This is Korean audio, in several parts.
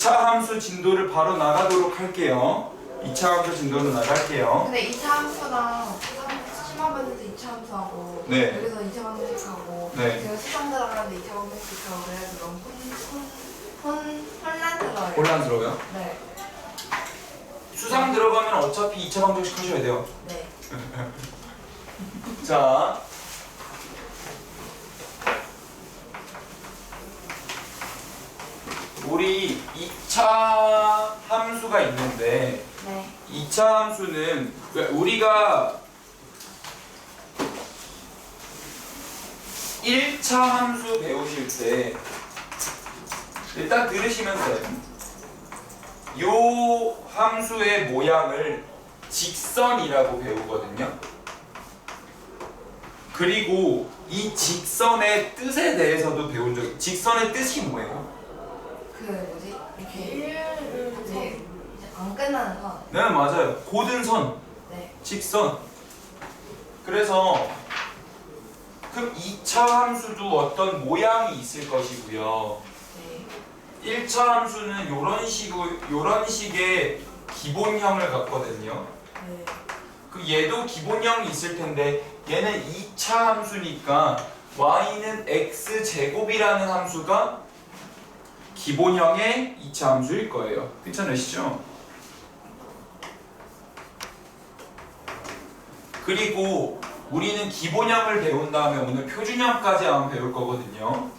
2차 함수 진도를 바로 나가도록 할게요. 2차 함수 진도로 나갈게요. 근데 2차 함수랑 심화반에서 2차 함수하고 네. 여기서 2차 방정식하고 네. 제가 수상 들어가는데 2차 방정식하고 그래서 너무 혼란스러워요. 혼란스러워요? 네. 수상 들어가면 어차피 2차 방정식 하셔야 돼요. 네. 자, 우리 2차 함수가 있는데 네. 2차 함수는 우리가 1차 함수 배우실 때 일단 들으시면서 요 함수의 모양을 직선이라고 배우거든요. 그리고 이 직선의 뜻에 대해서도 배운 적이 직선의 뜻이 뭐예요? 그 뭐지? 이렇게 이제 안 끝나는 선. 네, 맞아요. 고든선, 네. 직선. 그래서 그럼 2차 함수도 어떤 모양이 있을 것이고요. 네. 1차 함수는 요런 식의 기본형을 갖거든요. 네. 그 얘도 기본형이 있을 텐데 얘는 2차 함수니까 y는 x제곱이라는 함수가 기본형의 2차 함수일 거예요. 괜찮으시죠? 그리고 우리는 기본형을 배운 다음에 오늘 표준형까지 아마 배울 거거든요.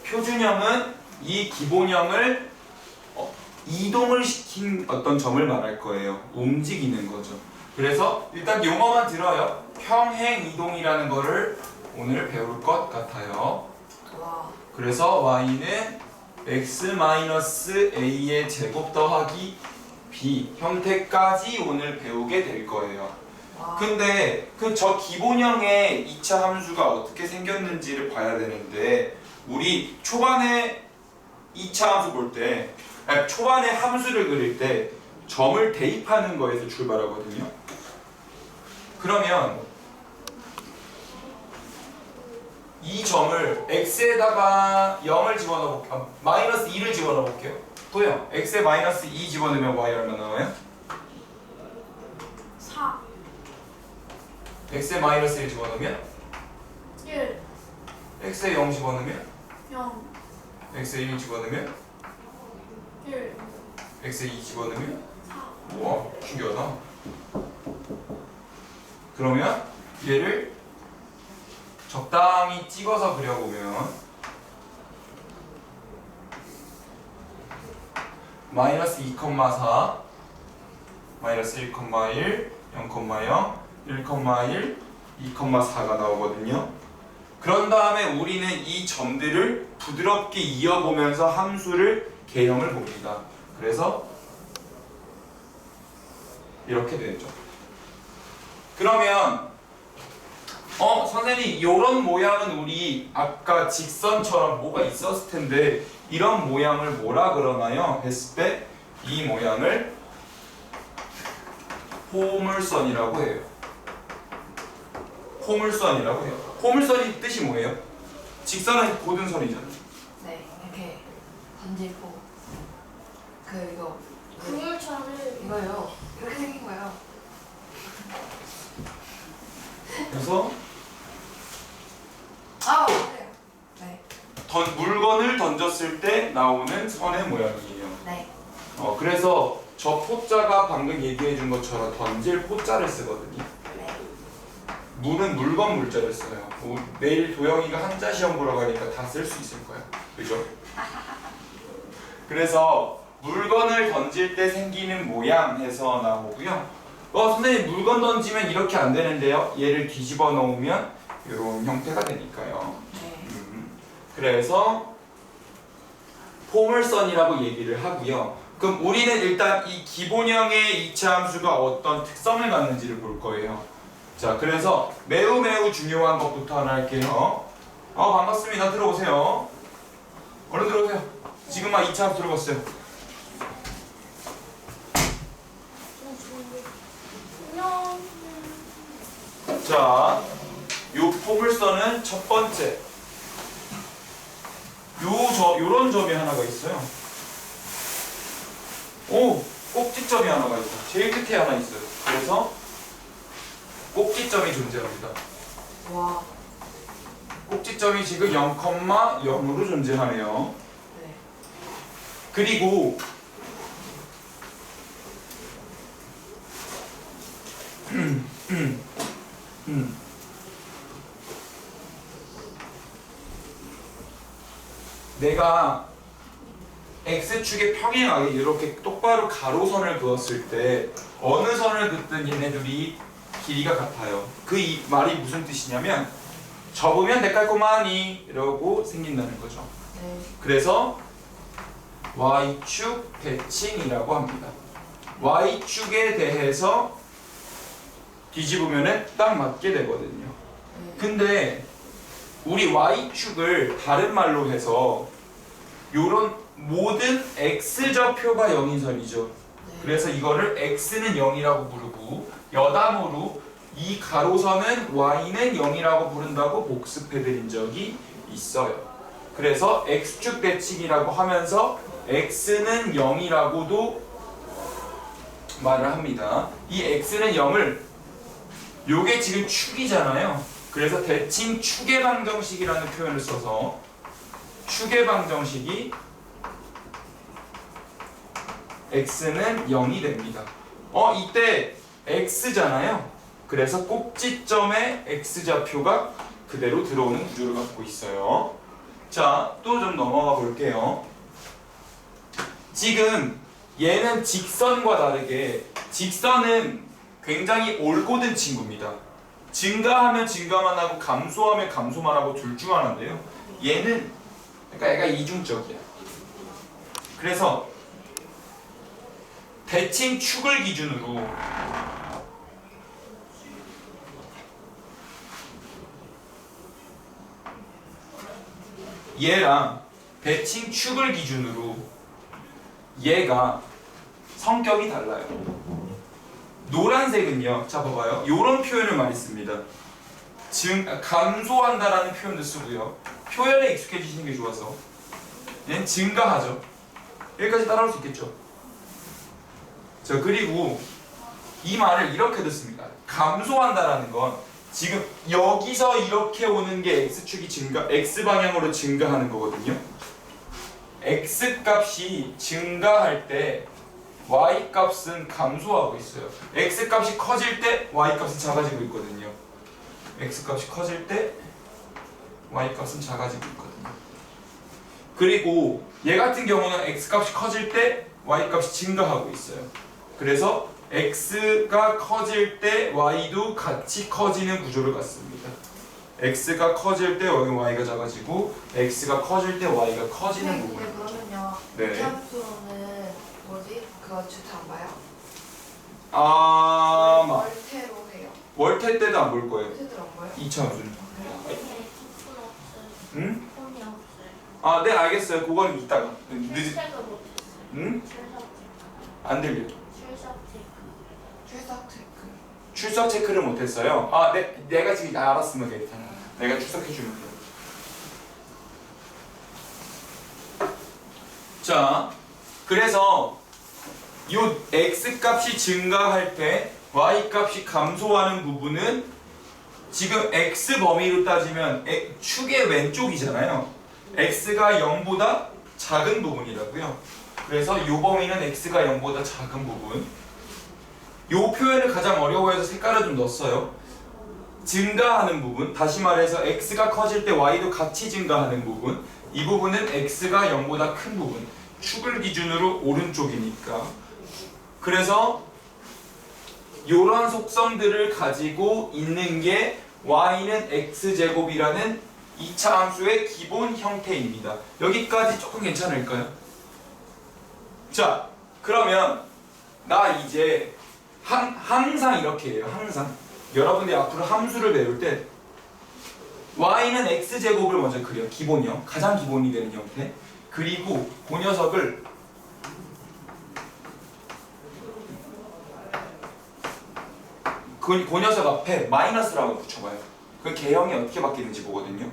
표준형은 이 기본형을 이동을 시킨 어떤 점을 말할 거예요. 움직이는 거죠. 그래서 일단 용어만 들어요. 평행 이동이라는 거를 오늘 배울 것 같아요. 와. 그래서 y는 x-a의 제곱 더하기 b 형태까지 오늘 배우게 될 거예요. 와. 근데 저 기본형의 2차 함수가 어떻게 생겼는지를 봐야 되는데 우리 초반에 2차 함수 볼 때 초반에 함수를 그릴 때 점을 대입하는 거에서 출발하거든요. 그러면 이 점을 x에다가 0을 집어넣어 볼게요. 마이너스 2를 집어넣어 볼게요. 또요. x에 마이너스 2 집어넣으면 y 얼마 나와요? 4. x에 마이너스 1 집어넣으면 1. x에 0 집어넣으면 0. x에 1 집어넣으면 1. x에 2 집어넣으면 4. 우와 신기하다. 그러면 얘를 적당히 찍어서 그려보면 마이너스 2,4 마이너스 1,1 0,0 1,1 2,4가 나오거든요. 그런 다음에 우리는 이 점들을 부드럽게 이어보면서 함수를 개형을 봅니다. 그래서 이렇게 되죠. 그러면 선생님 이런 모양은 우리 아까 직선처럼 뭐가 있었을 텐데 이런 모양을 뭐라 그러나요? 했을 때 이 모양을 포물선이라고 해요. 포물선이라고 해요. 포물선이 뜻이 뭐예요? 직선은 고든선이잖아요. 네. 이렇게 던지고 이거 그물처럼 이거요. 이렇게 생긴 거예요. 그래서 아, 맞아요. 네. 물건을 던졌을 때 나오는 선의 모양이에요. 네. 그래서 저 포자가 방금 얘기해 준 것처럼 던질 포자를 쓰거든요. 네. 물은 물건 물자를 써요. 내일 도영이가 한자 시험 보러 가니까 다 쓸 수 있을 거야. 그죠? 그래서 물건을 던질 때 생기는 모양 해서 나오고요. 선생님 물건 던지면 이렇게 안 되는데요. 얘를 뒤집어 놓으면 이런 형태가 되니까요. 네. 그래서 포물선이라고 얘기를 하고요. 그럼 우리는 일단 이 기본형의 2차 함수가 어떤 특성을 갖는지를 볼 거예요. 자, 그래서 매우 중요한 것부터 하나 할게요. 반갑습니다. 들어오세요. 얼른 들어오세요. 지금 막 2차 함수 들어갔어요. 안녕. 자, 요 포물선은 첫 번째 요런 점이 하나가 있어요. 오, 꼭지점이 하나가 있다. 제일 끝에 하나 있어요. 그래서 꼭지점이 존재합니다. 와. 꼭지점이 지금 0,0으로 존재하네요. 네. 그리고 내가 X축의 평행하게 이렇게 똑바로 가로선을 그었을 때 어느 선을 긋든 얘네들이 길이가 같아요. 그 말이 무슨 뜻이냐면 접으면 데칼코마니 이러고 생긴다는 거죠. 네. 그래서 Y축 대칭이라고 합니다. Y축에 대해서 뒤집으면 딱 맞게 되거든요. 네. 근데 우리 Y축을 다른 말로 해서 요런 모든 X좌표가 0인 선이죠. 네. 그래서 이거를 X는 0이라고 부르고 여담으로 이 가로선은 Y는 0이라고 부른다고 복습해드린 적이 있어요. 그래서 X축 대칭이라고 하면서 X는 0이라고도 말을 합니다. 이 X는 0을 요게 지금 축이잖아요. 그래서 대칭 축의 방정식이라는 표현을 써서 축의 방정식이 X는 0이 됩니다. 이때 X잖아요. 그래서 꼭지점에 X좌표가 그대로 들어오는 구조를 갖고 있어요. 자, 또 좀 넘어가 볼게요. 지금 얘는 직선과 다르게 직선은 굉장히 올곧은 친구입니다. 증가하면 증가만 하고 감소하면 감소만 하고 둘 중 하나인데요. 얘는 그러니까 얘가 이중적이야. 그래서 대칭 축을 기준으로 얘랑 대칭 축을 기준으로 얘가 성격이 달라요. 노란색은요, 자 봐봐요. 요런 표현을 많이 씁니다. 감소한다라는 표현도 쓰고요. 표현에 익숙해지시는 게 좋아서 얘는 증가하죠. 여기까지 따라올 수 있겠죠. 자, 그리고 이 말을 이렇게 듣습니다. 감소한다라는 건 지금 여기서 이렇게 오는 게 X축이 X 방향으로 증가하는 거거든요. X 값이 증가할 때 Y 값은 감소하고 있어요. X 값이 커질 때 Y 값은 작아지고 있거든요. X 값이 커질 때 Y 값은 작아지고 있거든요. 그리고 얘 같은 경우는 X 값이 커질 때 Y 값이 증가하고 있어요. 그래서 X가 커질 때 Y도 같이 커지는 구조를 갖습니다. X가 커질 때 Y가 작아지고 X가 커질 때 Y가 커지는 부분. 그러면요. 네. 이차함수로는 뭐지? 그거 주트 안 봐요? 월태로 해요. 월태 때도 안 볼 거예요. 월태도 안 봐요? 2차 함수는. 응? 폰이 없어요. 아, 네, 알겠어요. 그건 이따가. 출석을 못했어요. 응? 출석 안 들려. 출석 체크. 출석 체크. 출석 체크를 못했어요. 아, 내가 지금 알았으면 괜찮아. 내가 출석해주면 돼. 자, 그래서 요 X 값이 증가할 때 Y 값이 감소하는 부분은 지금 X 범위로 따지면 축의 왼쪽이잖아요. X가 0보다 작은 부분이라고요. 그래서 요 범위는 X가 0보다 작은 부분. 요 표현을 가장 어려워해서 색깔을 좀 넣었어요. 증가하는 부분, 다시 말해서 X가 커질 때 Y도 같이 증가하는 부분, 이 부분은 X가 0보다 큰 부분, 축을 기준으로 오른쪽이니까. 그래서 이런 속성들을 가지고 있는 게 Y는 X제곱이라는 2차 함수의 기본 형태입니다. 여기까지 조금 괜찮을까요? 자, 그러면 나 이제 항상 이렇게 해요. 항상 여러분들이 앞으로 함수를 배울 때 Y는 X제곱을 먼저 그려. 기본형, 가장 기본이 되는 형태. 그리고 그 녀석을 그 녀석 앞에 마이너스라고 붙여봐요. 그 개형이 어떻게 바뀌는지 보거든요.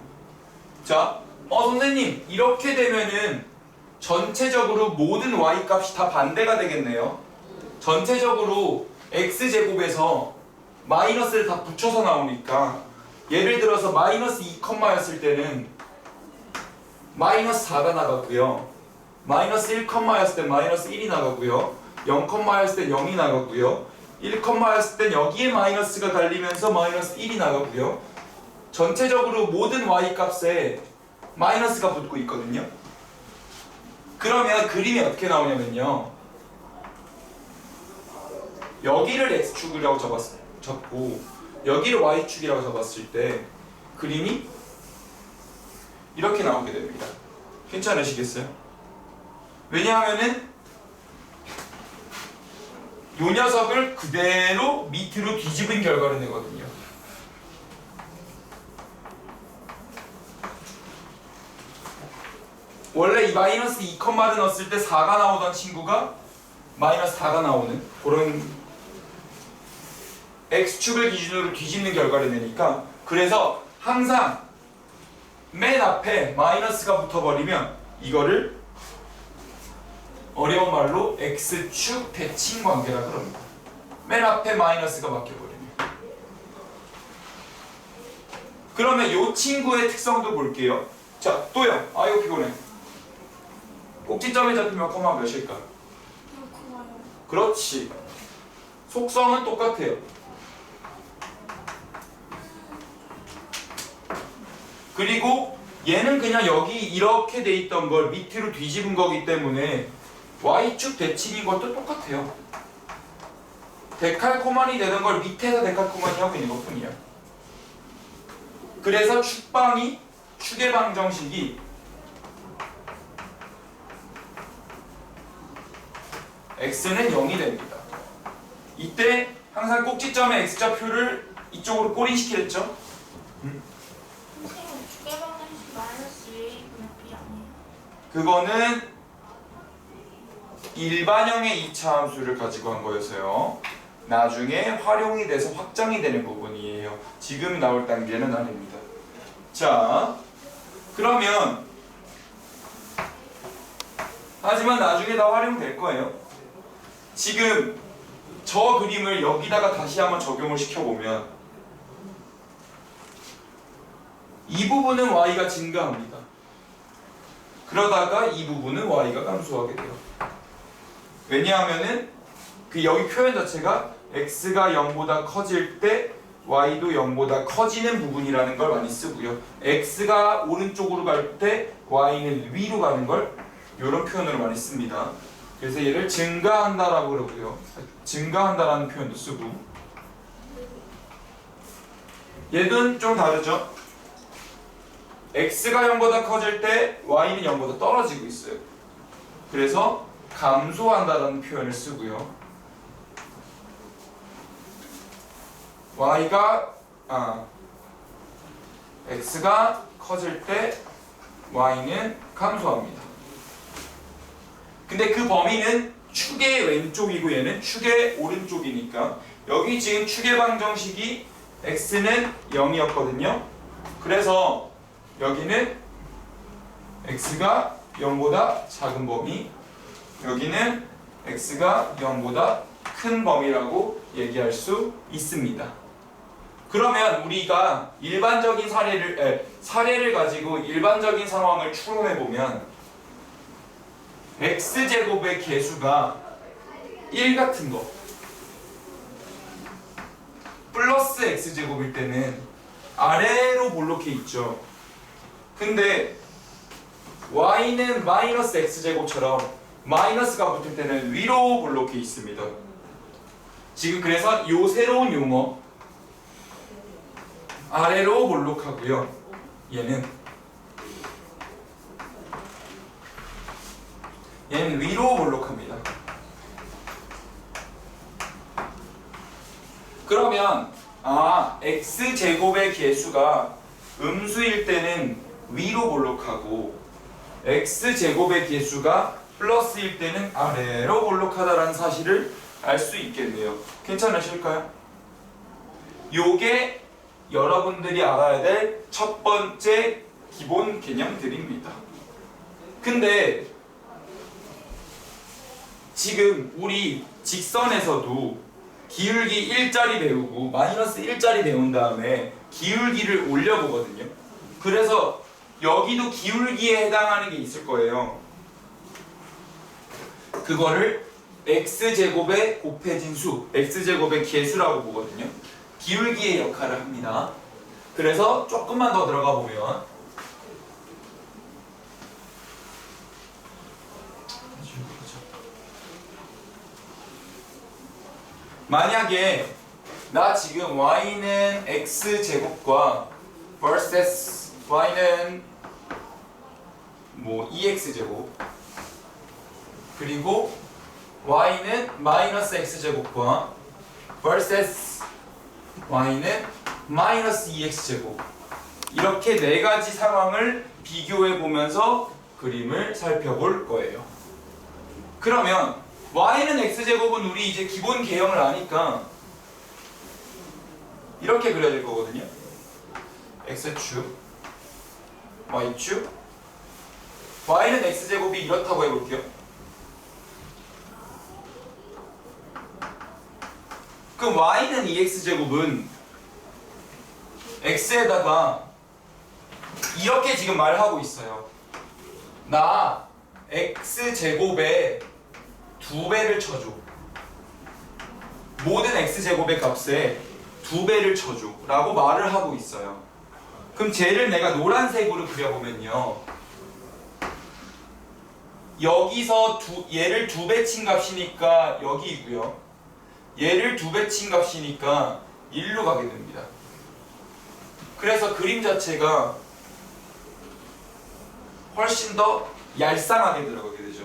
자, 선생님 이렇게 되면은 전체적으로 모든 y 값이 다 반대가 되겠네요. 전체적으로 x제곱에서 마이너스를 다 붙여서 나오니까 예를 들어서 마이너스 2였을 때는 마이너스 4가 나갔고요. 마이너스 1였을 땐 마이너스 1이 나가고요. 0였을 땐 0이 나가고요. 1였을 땐 여기에 마이너스가 달리면서 마이너스 1이 나가고요. 전체적으로 모든 y 값에 마이너스가 붙고 있거든요. 그러면 그림이 어떻게 나오냐면요. 여기를 x축이라고 적고 여기를 y축이라고 적었을 때 그림이 이렇게 나오게 됩니다. 괜찮으시겠어요? 왜냐하면은 이 녀석을 그대로 밑으로 뒤집은 결과를 내거든요. 원래 이 마이너스 2를 넣었을 때 4가 나오던 친구가 마이너스 4가 나오는 그런 x축을 기준으로 뒤집는 결과를 내니까, 그래서 항상 맨 앞에 마이너스가 붙어버리면 이거를 어려운 말로 x축 대칭 관계라 그럽니다. 맨 앞에 마이너스가 바뀌어버리면. 그러면 이 친구의 특성도 볼게요. 자, 또요. 이거 피곤해. 꼭지점에 잡히면 콤마 몇일까? 그렇지. 속성은 똑같아요. 그리고 얘는 그냥 여기 이렇게 돼 있던 걸 밑으로 뒤집은 거기 때문에 y축 대칭인 것도 똑같아요. 데칼코마니 되는 걸 밑에서 데칼코마니 하고 있는 것 뿐이야. 그래서 축의 방정식이 x는 0이 됩니다. 이때 항상 꼭지점의 x좌표를 이쪽으로 꼬린시키겠죠? 선생님 주계방정식 마이너스 1분의 b 아니에요? 그거는 일반형의 2차 함수를 가지고 한 거여서요. 나중에 활용이 돼서 확장이 되는 부분이에요. 지금 나올 단계는 아닙니다. 자, 그러면 하지만 나중에 다 활용될 거예요. 지금 저 그림을 여기다가 다시 한번 적용을 시켜보면 이 부분은 y가 증가합니다. 그러다가 이 부분은 y가 감소하게 돼요. 왜냐하면은 그 여기 표현 자체가 x가 0보다 커질 때 y도 0보다 커지는 부분이라는 걸 많이 쓰고요. x가 오른쪽으로 갈 때 y는 위로 가는 걸 이런 표현으로 많이 씁니다. 그래서 얘를 증가한다라고 그러고요. 증가한다라는 표현도 쓰고. 얘는 좀 다르죠. x가 0보다 커질 때 y는 0보다 떨어지고 있어요. 그래서 감소한다라는 표현을 쓰고요. x가 커질 때 y는 감소합니다. 근데 그 범위는 축의 왼쪽이고 얘는 축의 오른쪽이니까 여기 지금 축의 방정식이 x는 0이었거든요. 그래서 여기는 x가 0보다 작은 범위, 여기는 x가 0보다 큰 범위라고 얘기할 수 있습니다. 그러면 우리가 일반적인 사례를 가지고 일반적인 상황을 추론해 보면 x제곱의 개수가 1 같은 거 플러스 x제곱일 때는 아래로 볼록해 있죠. 근데 y는 마이너스 x제곱처럼 마이너스가 붙을 때는 위로 볼록해 있습니다. 지금 그래서 요 새로운 용어 아래로 볼록하고요. 얘는 위로 볼록합니다. 그러면 x제곱의 개수가 음수일 때는 위로 볼록하고 x제곱의 개수가 플러스일 때는 아래로 볼록하다라는 사실을 알 수 있겠네요. 괜찮으실까요? 요게 여러분들이 알아야 될 첫 번째 기본 개념들입니다. 근데 지금 우리 직선에서도 기울기 1짜리 배우고 마이너스 1짜리 배운 다음에 기울기를 올려보거든요. 그래서 여기도 기울기에 해당하는 게 있을 거예요. 그거를 x제곱에 곱해진 수, x제곱의 개수라고 보거든요. 기울기의 역할을 합니다. 그래서 조금만 더 들어가 보면 만약에 나 지금 y는 x제곱과 vs y는 뭐 2x제곱 그리고 y는 마이너스 x제곱과 vs y는 마이너스 2x제곱 이렇게 네 가지 상황을 비교해 보면서 그림을 살펴볼 거예요. 그러면 y는 x제곱은 우리 이제 기본 개형을 아니까 이렇게 그려질 거거든요. x축, y축, y는 x제곱이 이렇다고 해볼게요. 그럼 y는 2x제곱은 x에다가 이렇게 지금 말하고 있어요. 나 x제곱에 2배를 쳐줘. 모든 x제곱의 값에 2배를 쳐줘 라고 말을 하고 있어요. 그럼 쟤를 내가 노란색으로 그려보면요, 여기서 얘를 2배 친 값이니까 여기이고요, 얘를 2배 친 값이니까 1로 가게 됩니다. 그래서 그림 자체가 훨씬 더 얄쌍하게 들어가게 되죠.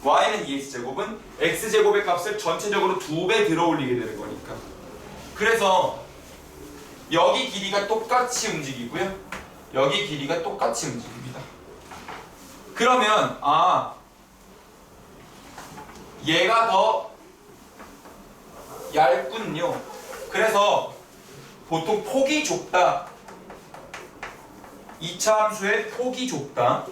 y는 2x제곱은 x제곱의 값을 전체적으로 2배 들어올리게 되는 거니까. 그래서 여기 길이가 똑같이 움직이고요, 여기 길이가 똑같이 움직입니다. 그러면 얘가 더 얇군요. 그래서 보통 폭이 좁다, 2차 함수의 폭이 좁다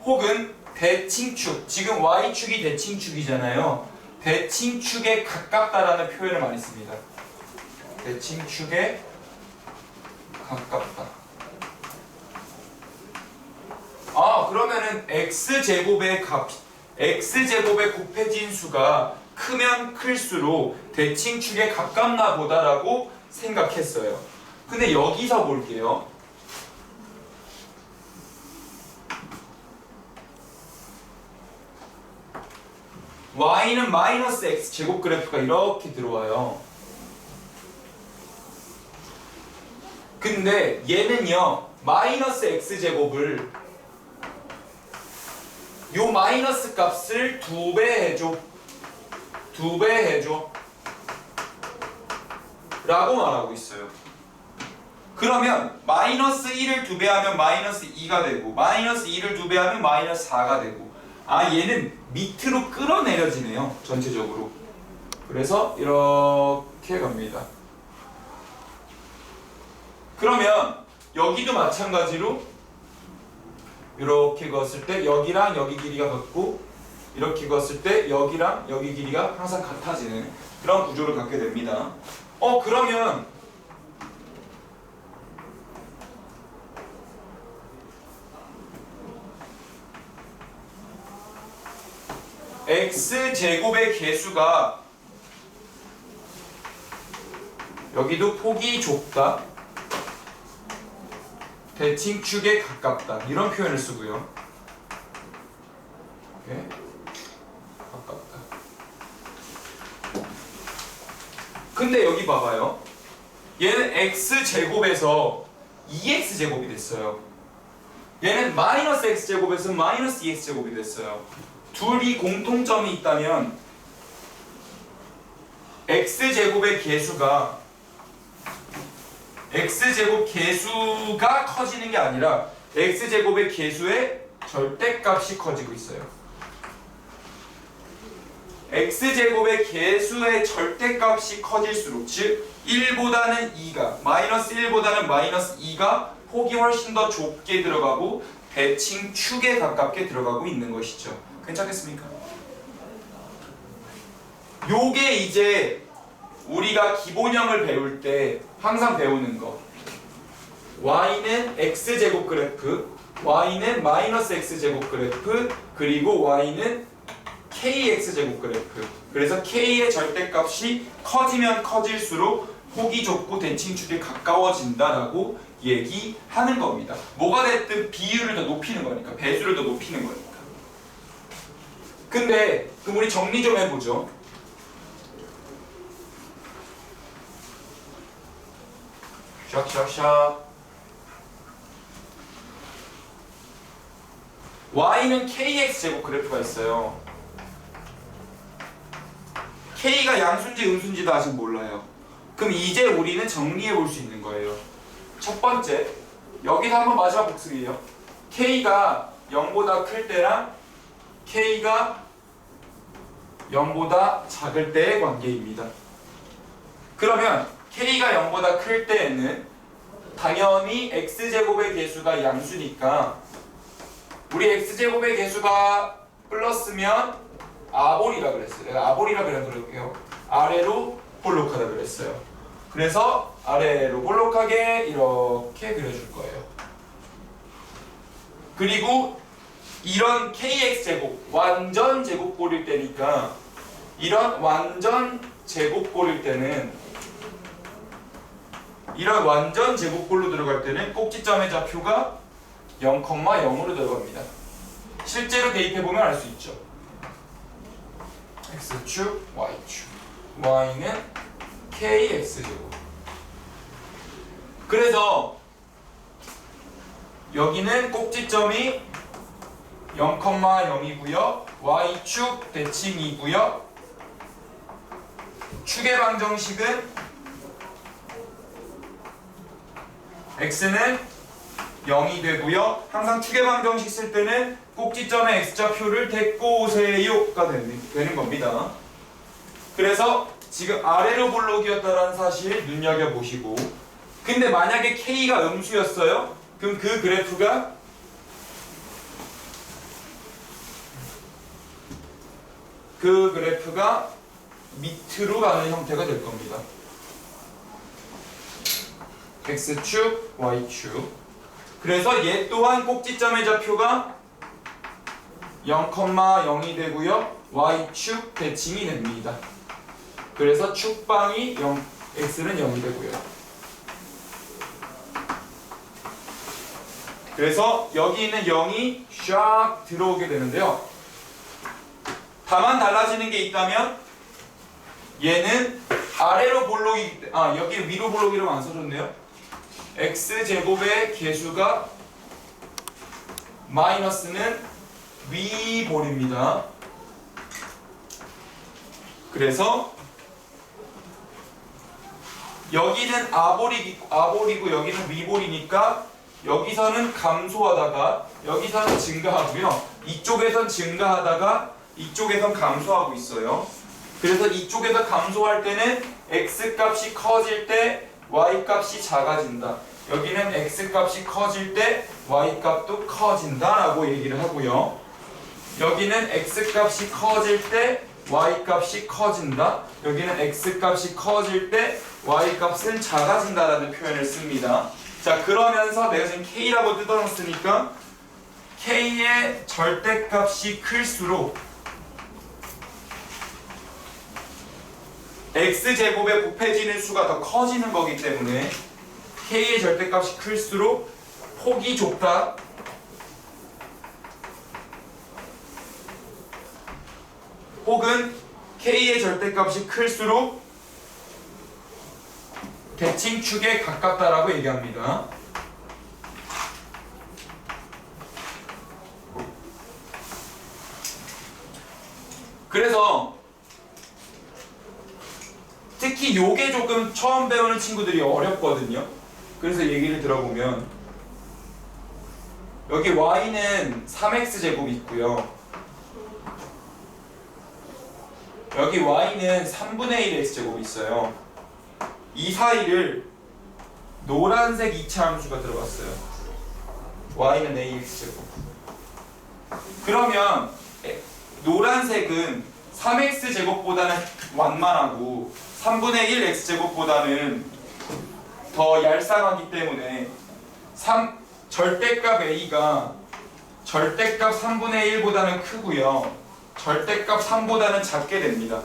혹은 대칭축, 지금 y축이 대칭축이잖아요. 대칭축에 가깝다라는 표현을 많이 씁니다. 대칭축에 가깝다. 그러면은 x제곱의 값, x제곱의 곱해진 수가 크면 클수록 대칭축에 가깝나 보다라고 생각했어요. 근데 여기서 볼게요. y는 마이너스 x제곱 그래프가 이렇게 들어와요. 근데 얘는요, 마이너스 x제곱을 요 마이너스 값을 2배 해줘, 2배 해줘 라고 말하고 있어요. 그러면 마이너스 1을 2배 하면 마이너스 2가 되고, 마이너스 2를 2배 하면 마이너스 4가 되고, 얘는 밑으로 끌어내려지네요, 전체적으로. 그래서 이렇게 갑니다. 그러면 여기도 마찬가지로 이렇게 그었을 때 여기랑 여기 길이가 같고, 이렇게 그었을 때 여기랑 여기 길이가 항상 같아지는 그런 구조를 갖게 됩니다. 그러면 x제곱의 개수가 여기도 폭이 좁다, 대칭축에 가깝다, 이런 표현을 쓰고요. 이렇게 가깝다. 근데 여기 봐봐요. 얘는 x제곱에서 2x제곱이 됐어요. 얘는 마이너스 x제곱에서 마이너스 2x제곱이 됐어요. 둘이 공통점이 있다면 x제곱의 개수가 x제곱 개수가 커지는 게 아니라 x제곱의 개수의 절대값이 커지고 있어요. x제곱의 개수의 절대값이 커질수록, 즉 1보다는 2가 마이너스 1보다는 마이너스 2가 폭이 훨씬 더 좁게 들어가고 대칭 축에 가깝게 들어가고 있는 것이죠. 괜찮겠습니까? 요게 이제 우리가 기본형을 배울 때 항상 배우는 거. y는 x제곱 그래프, y는 마이너스 x제곱 그래프, 그리고 y는 kx제곱 그래프. 그래서 k의 절대값이 커지면 커질수록 폭이 좁고 대칭축에 가까워진다라고 얘기하는 겁니다. 뭐가 됐든 비율을 더 높이는 거니까, 배수를 더 높이는 거니까. 근데 그럼 우리 정리 좀 해보죠. 샥샥샥. y는 kx제곱 그래프가 있어요. k가 양수인지 음수인지도 아직 몰라요. 그럼 이제 우리는 정리해 볼 수 있는 거예요. 첫 번째, 여기서 한번 마지막 복습이에요. k가 0보다 클 때랑 k가 0보다 작을 때의 관계입니다. 그러면 k가 0보다 클 때에는 당연히 x제곱의 개수가 양수니까 우리 x제곱의 개수가 플러스면 아볼이라 그랬어요. 내가 아볼이라 그래볼게요. 아래로 볼록하다 그랬어요. 그래서 아래로 볼록하게 이렇게 그려줄 거예요. 그리고 이런 kx제곱 완전 제곱꼴일 때니까 이런 완전 제곱꼴일 때는 이런 완전 제곱꼴로 들어갈 때는 꼭지점의 좌표가 0,0으로 들어갑니다. 실제로 대입해보면 알 수 있죠. x축, y축. y는 kx제곱. 그래서 여기는 꼭지점이 0,0이고요. y축 대칭이고요. 축의 방정식은 x는 0이 되고요. 항상 축의 방정식 쓸 때는 꼭지점의 x좌표를 데리고 오세요가 되는 겁니다. 그래서 지금 아래로 볼록이었다는 사실 눈여겨보시고, 근데 만약에 k가 음수였어요? 그럼 그 그래프가 밑으로 가는 형태가 될 겁니다. x축, y축. 그래서 얘 또한 꼭지점의 좌표가 0,0이 되고요. y축 대칭이 됩니다. 그래서 축방이 0, x는 0이 되고요. 그래서 여기 있는 0이 샥 들어오게 되는데요. 다만 달라지는 게 있다면 얘는 아래로 볼록이, 여기 위로 볼록이라고 안 써줬네요. x제곱의 개수가 마이너스는 위볼입니다. 그래서 여기는 아볼이고 여기는 위볼이니까 여기서는 감소하다가 여기서는 증가하고요. 이쪽에선 증가하다가 이쪽에선 감소하고 있어요. 그래서 이쪽에서 감소할 때는 x값이 커질 때 y값이 작아진다. 여기는 x값이 커질 때 y값도 커진다라고 얘기를 하고요. 여기는 x값이 커질 때 y값이 커진다. 여기는 x값이 커질 때 y값은 작아진다라는 표현을 씁니다. 자, 그러면서 내가 지금 k라고 뜯어놨으니까 k의 절대값이 클수록 x제곱에 곱해지는 수가 더 커지는 거기 때문에 k의 절대값이 클수록 폭이 좁다. 혹은 k의 절대값이 클수록 대칭축에 가깝다라고 얘기합니다. 그래서 특히 요게 조금 처음 배우는 친구들이 어렵거든요. 그래서 얘기를 들어보면 여기 y는 3x제곱이 있고요. 여기 y는 3분의 1 x제곱이 있어요. 이 사이를 노란색 2차 함수가 들어갔어요. y는 ax제곱. 그러면 노란색은 3x제곱보다는 완만하고 3분의 1 x제곱보다는 더 얄쌍하기 때문에 절대값 a가 절대값 3분의 1보다는 크고요. 절대값 3보다는 작게 됩니다.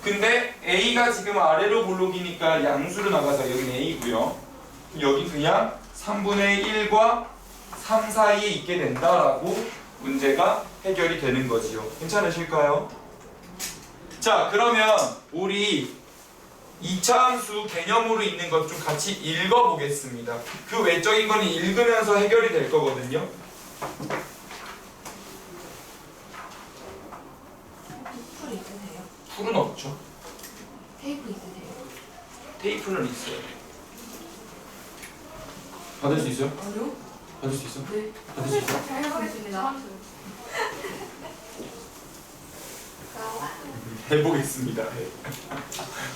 근데 a가 지금 아래로 볼록이니까 양수로 나가서 여기는 a고요. 여기 그냥 3분의 1과 3 사이에 있게 된다라고 문제가 해결이 되는 거지요. 괜찮으실까요? 자, 그러면 우리 2차 함수 개념으로 있는 것 좀 같이 읽어보겠습니다. 그 외적인 거는 읽으면서 해결이 될 거거든요. 풀 있으세요? 풀은 없죠. 테이프 있으세요? 테이프는 있어요. 받을 수 있어요? 아니요? 받을 수 있어? 네. 받을 수 있어? 잘 해보겠습니다. 해보겠습니다.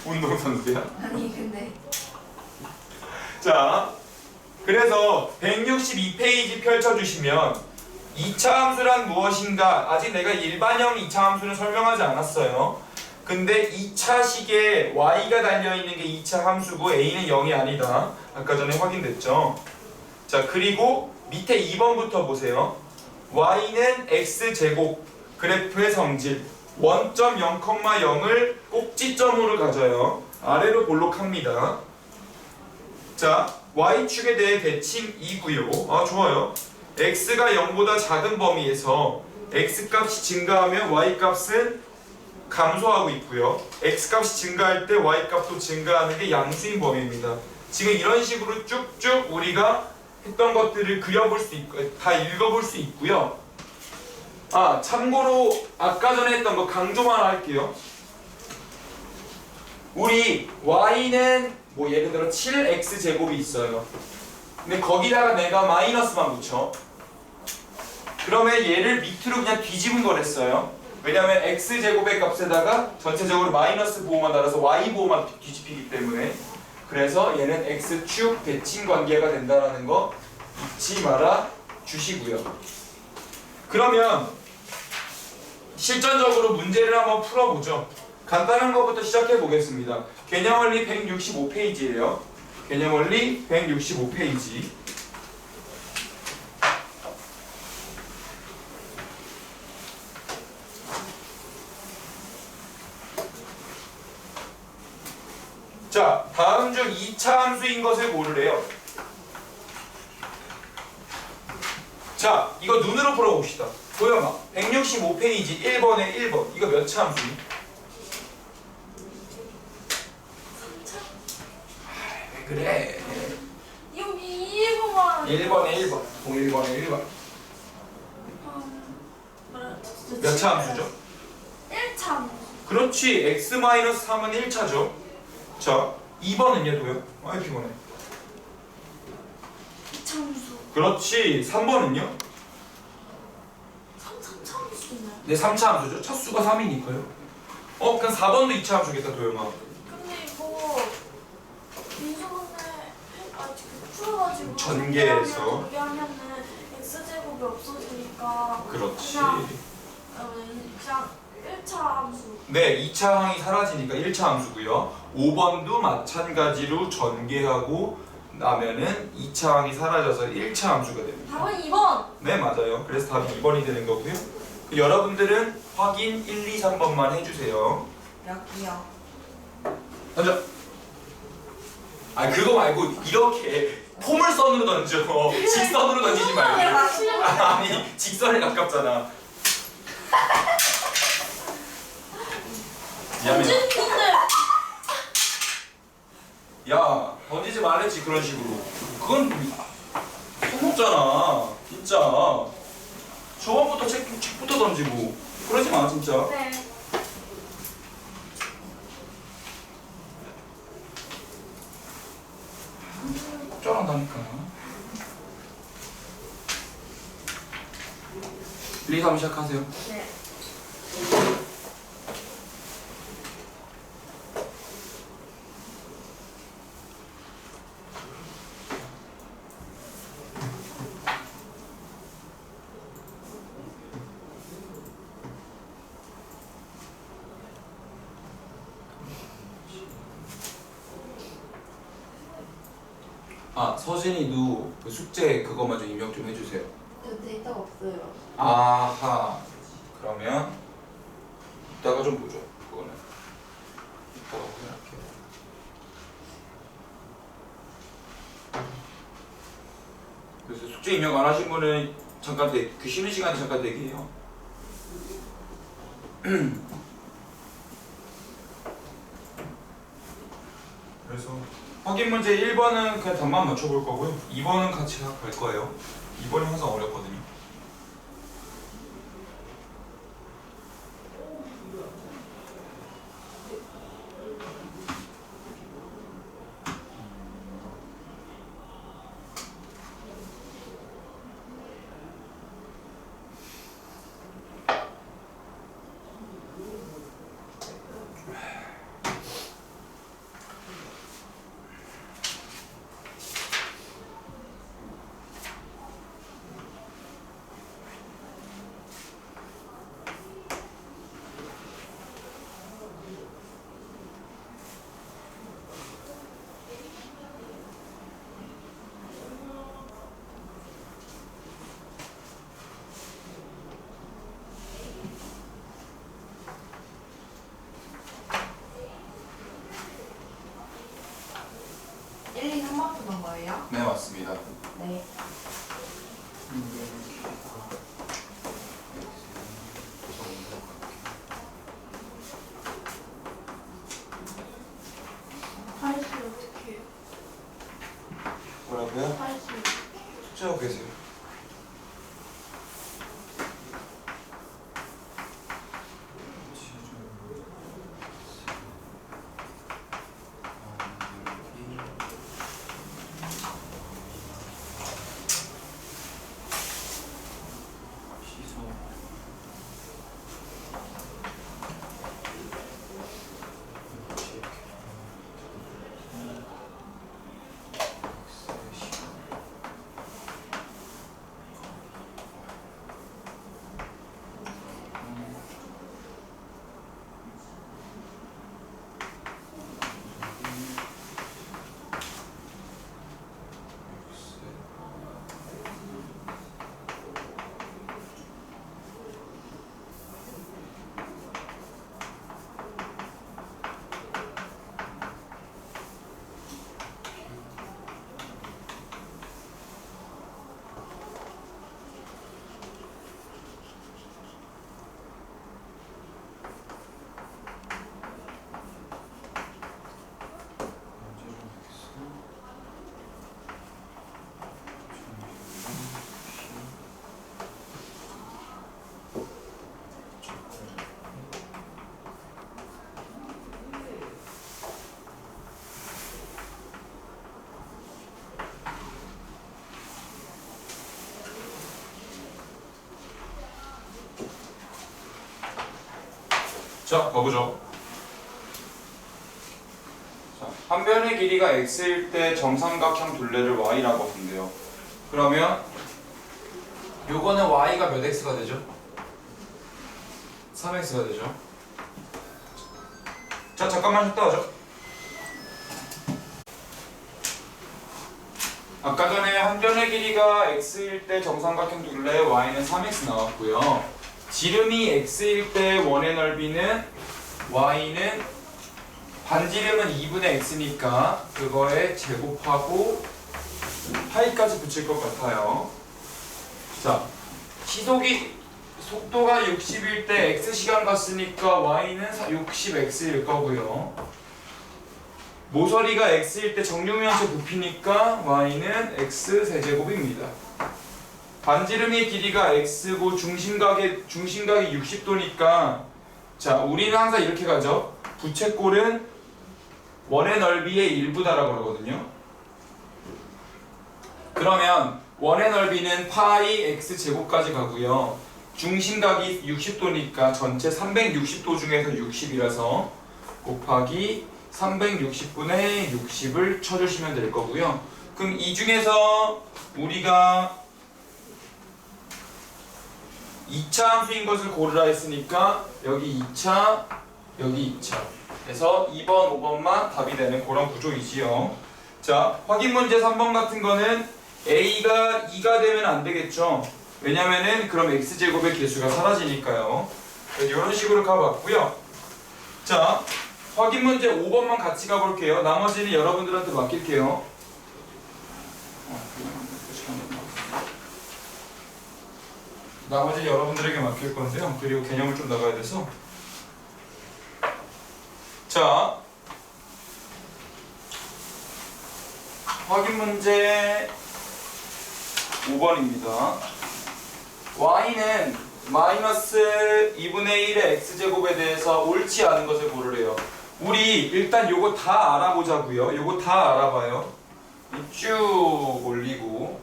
운동선수야. 아니 근데 자, 그래서 162페이지 펼쳐주시면 2차 함수란 무엇인가? 아직 내가 일반형 2차 함수는 설명하지 않았어요. 근데 2차식에 y가 달려있는 게 2차 함수고 a는 0이 아니다. 아까 전에 확인됐죠? 자, 그리고 밑에 2번부터 보세요. y는 x제곱 그래프의 성질 원점 0,0을 꼭지점으로 가져요. 아래로 볼록합니다. 자, y축에 대해 대칭 2고요. 아, 좋아요. x가 0보다 작은 범위에서 x값이 증가하면 y값은 감소하고 있고요. x값이 증가할 때 y값도 증가하는 게 양수인 범위입니다. 지금 이런 식으로 쭉쭉 우리가 했던 것들을 그려볼 수 있고 다 읽어볼 수 있고요. 아, 참고로 아까 전에 했던 거 강조만 할게요. 우리 y는 뭐 예를 들어 7x제곱이 있어요. 근데 거기다가 내가 마이너스만 붙여. 그러면 얘를 밑으로 그냥 뒤집은 거랬어요. 왜냐면 x제곱의 값에다가 전체적으로 마이너스 보호만 달아서 y 보호만 뒤집히기 때문에. 그래서 얘는 x축 대칭 관계가 된다는 거 잊지 말아 주시고요. 그러면 실전적으로 문제를 한번 풀어보죠. 간단한 것부터 시작해 보겠습니다. 개념원리 165페이지예요. 개념원리 165페이지. 자, 다음 중 2차 함수인 것을 고르래요. 자, 이거 눈으로 풀어봅시다. 도영아, 165페이지 1번에 1번. 이거 몇 차 함수니? 3차? 왜 그래? 여기 1번만 1번에 1번. 1번에 1번. 몇 차 함수죠? 1차 함수. 그렇지. x-3은 1차죠. 자, 2번은요, 도영? 아이, 피곤해. 2차 함수. 그렇지. 3번은요? 3차 함수 있나요? 네, 3차 함수죠. 첫 수가 3이니까요. 그럼 4번도 2차 함수겠다, 도영아. 근데 이거 민수한테 풀어가지고 전개해서. 전개하면은 x제곱이 없어지니까 그렇지. 그냥 1차 함수. 네, 2차 항이 사라지니까 1차 함수고요. 5번도 마찬가지로 전개하고 나면은 2차 항이 사라져서 1차 함수가 됩니다. 답은 2번. 네, 맞아요. 그래서 답이 2번이 되는 거고요. 여러분들은 확인 1, 2, 3번만 해주세요. 여기요. 던져. 아, 그거 말고 이렇게 포물선으로 던져. 직선으로 던지지 말고. 아니, 직선에 가깝잖아. 미안해. 던지는데 야, 던지지 말랬지 그런 식으로. 그건 속먹잖아. 진짜. 저번부터 책부터 던지고 그러지 마 진짜. 네. 쩌란다니까. 1, 2, 3 시작하세요. 네. 아 서진이도 그 숙제 그것만 좀 입력 좀 해주세요. 저 데이터가 없어요. 아하. 그러면 이따가 좀 보죠. 그거는 이따가 확인할게요. 그래서 숙제 입력 안 하신 분은 잠깐 그 쉬는 시간에 잠깐 대기해요. 그래서 확인 문제 1번은 그냥 답만 맞춰볼 거고요. 2번은 같이 갈 거예요. 2번이 항상 어렵거든요. 던 거예요? 네 맞습니다. 네. 팔수 어떻게 해요? 뭐라고요? 팔수 숙제하고 계세요. 자, 가보죠. 자, 한 변의 길이가 x일 때 정삼각형 둘레를 y라고 한대요. 그러면 요거는 y가 몇 x가 되죠? 3x가 되죠. 자, 잠깐만 쉬었다 하죠. 아까 전에 한 변의 길이가 x일 때 정삼각형 둘레 y는 3x 나왔고요. 지름이 x일 때 원의 넓이는 y는 반지름은 2분의 x니까 그거에 제곱하고 파이까지 붙일 것 같아요. 자, 속도가 60일 때 x시간 갔으니까 y는 60x일 거고요. 모서리가 x일 때 정육면체 부피니까 y는 x 세제곱입니다. 반지름의 길이가 x고 중심각이 60도니까 자, 우리는 항상 이렇게 가죠. 부채꼴은 원의 넓이의 일부다라고 그러거든요. 그러면 원의 넓이는 파이 x 제곱까지 가고요. 중심각이 60도니까 전체 360도 중에서 60이라서 곱하기 360분의 60을 쳐주시면 될 거고요. 그럼 이 중에서 우리가 2차 함수인 것을 고르라 했으니까 여기 2차, 여기 2차. 그래서 2번, 5번만 답이 되는 그런 구조이지요. 자, 확인 문제 3번 같은 거는 a가 2가 되면 안 되겠죠. 왜냐면은 그럼 x제곱의 개수가 사라지니까요. 이런 식으로 가봤고요. 자, 확인 문제 5번만 같이 가볼게요. 나머지는 여러분들한테 맡길게요. 나머지 여러분들에게 맡길 건데요. 그리고 개념을 좀 나가야 돼서. 자, 확인 문제 5번입니다. y는 마이너스 2분의 1의 x제곱에 대해서 옳지 않은 것을 고르래요. 우리 일단 요거 다 알아보자고요. 요거 다 알아봐요. 쭉 올리고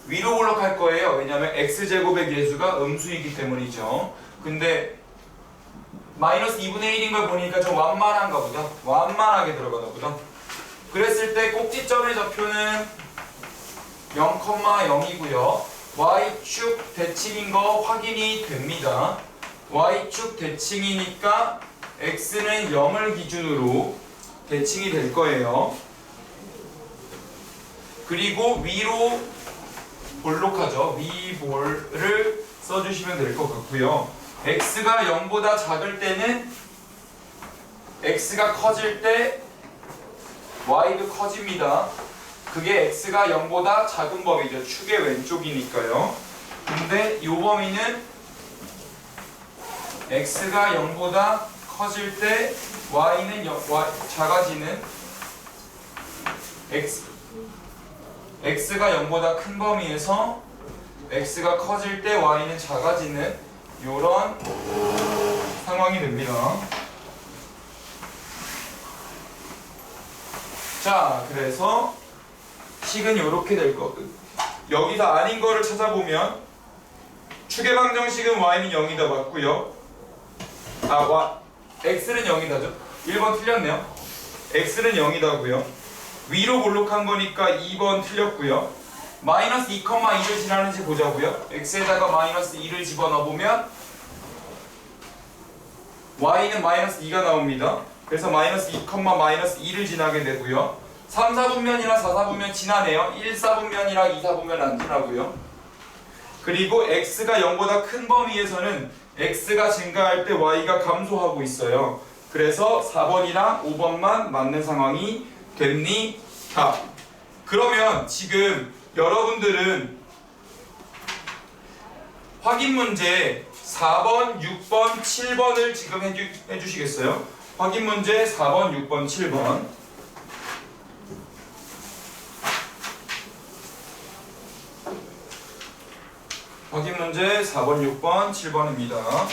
위로 올라갈 거예요. 왜냐하면 x제곱의 개수가 음수이기 때문이죠. 근데 마이너스 2분의 1인 걸 보니까 좀 완만한가 보다. 완만하게 들어가나 보다. 그랬을 때 꼭지점의 좌표는 0,0이고요. y축 대칭인 거 확인이 됩니다. y축 대칭이니까 x는 0을 기준으로 대칭이 될 거예요. 그리고 위로 볼록하죠. 위볼을 써주시면 될 것 같고요. x가 0보다 작을 때는 x가 커질 때 y도 커집니다. 그게 x가 0보다 작은 범위죠. 축의 왼쪽이니까요. 근데 이 범위는 x가 0보다 커질 때 y는 작아지는 x가 0보다 큰 범위에서 x가 커질 때 y는 작아지는 이런 상황이 됩니다. 자, 그래서 식은 이렇게 될 거거든. 여기서 아닌 거를 찾아보면 축의 방정식은 y는 0이다 맞고요. x는 0이다죠. 1번 틀렸네요. x는 0이다고요. 위로 볼록한 거니까 2번 틀렸고요. 마이너스 2,2를 지나는지 보자고요. x에다가 마이너스 2를 집어넣어보면 y는 마이너스 2가 나옵니다. 그래서 마이너스 2, 마이너스 2를 지나게 되고요. 3, 4분면이나 4, 4분면 지나네요. 1, 4분면이랑 2, 4분면 안 지나고요. 그리고 x가 0보다 큰 범위에서는 x가 증가할 때 y가 감소하고 있어요. 그래서 4번이랑 5번만 맞는 상황이 됩니다. 그러면 지금 여러분들은 확인 문제 4번, 6번, 7번을 지금 해주시겠어요? 확인 문제 4번, 6번, 7번. 확인 문제 4번, 6번, 7번입니다.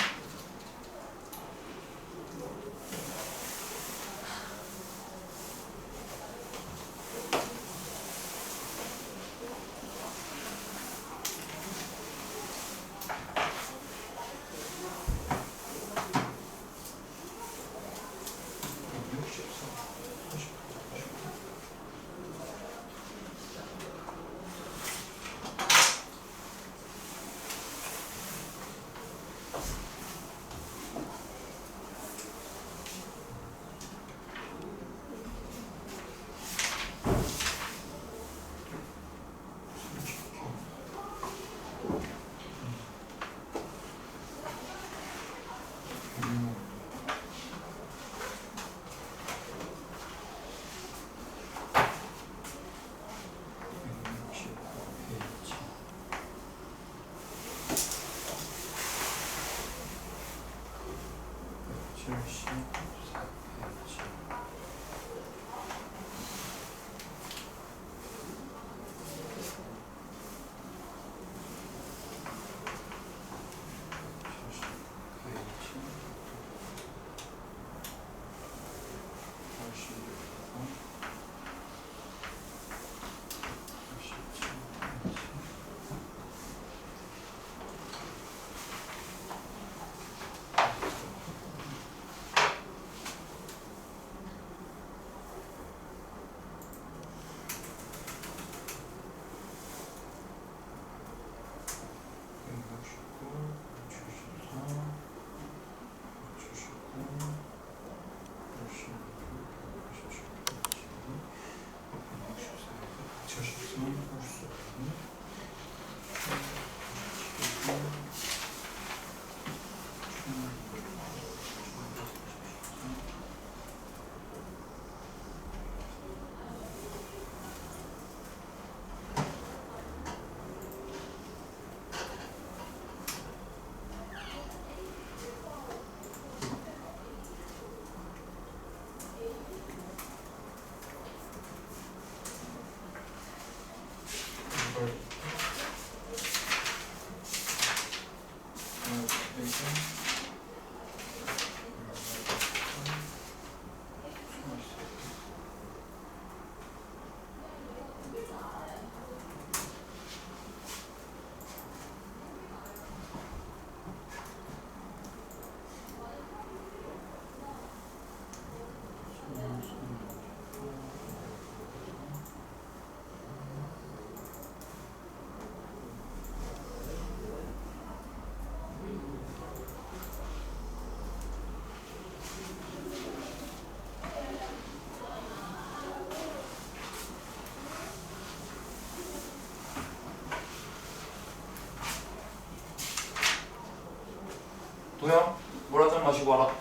도영, 물 한 잔 마시고 와라.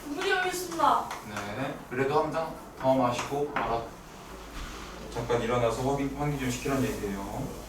물이 여기 있습니다. 네, 그래도 한 잔 더 마시고 와라. 잠깐 일어나서 환기 좀 시키라는 얘기예요.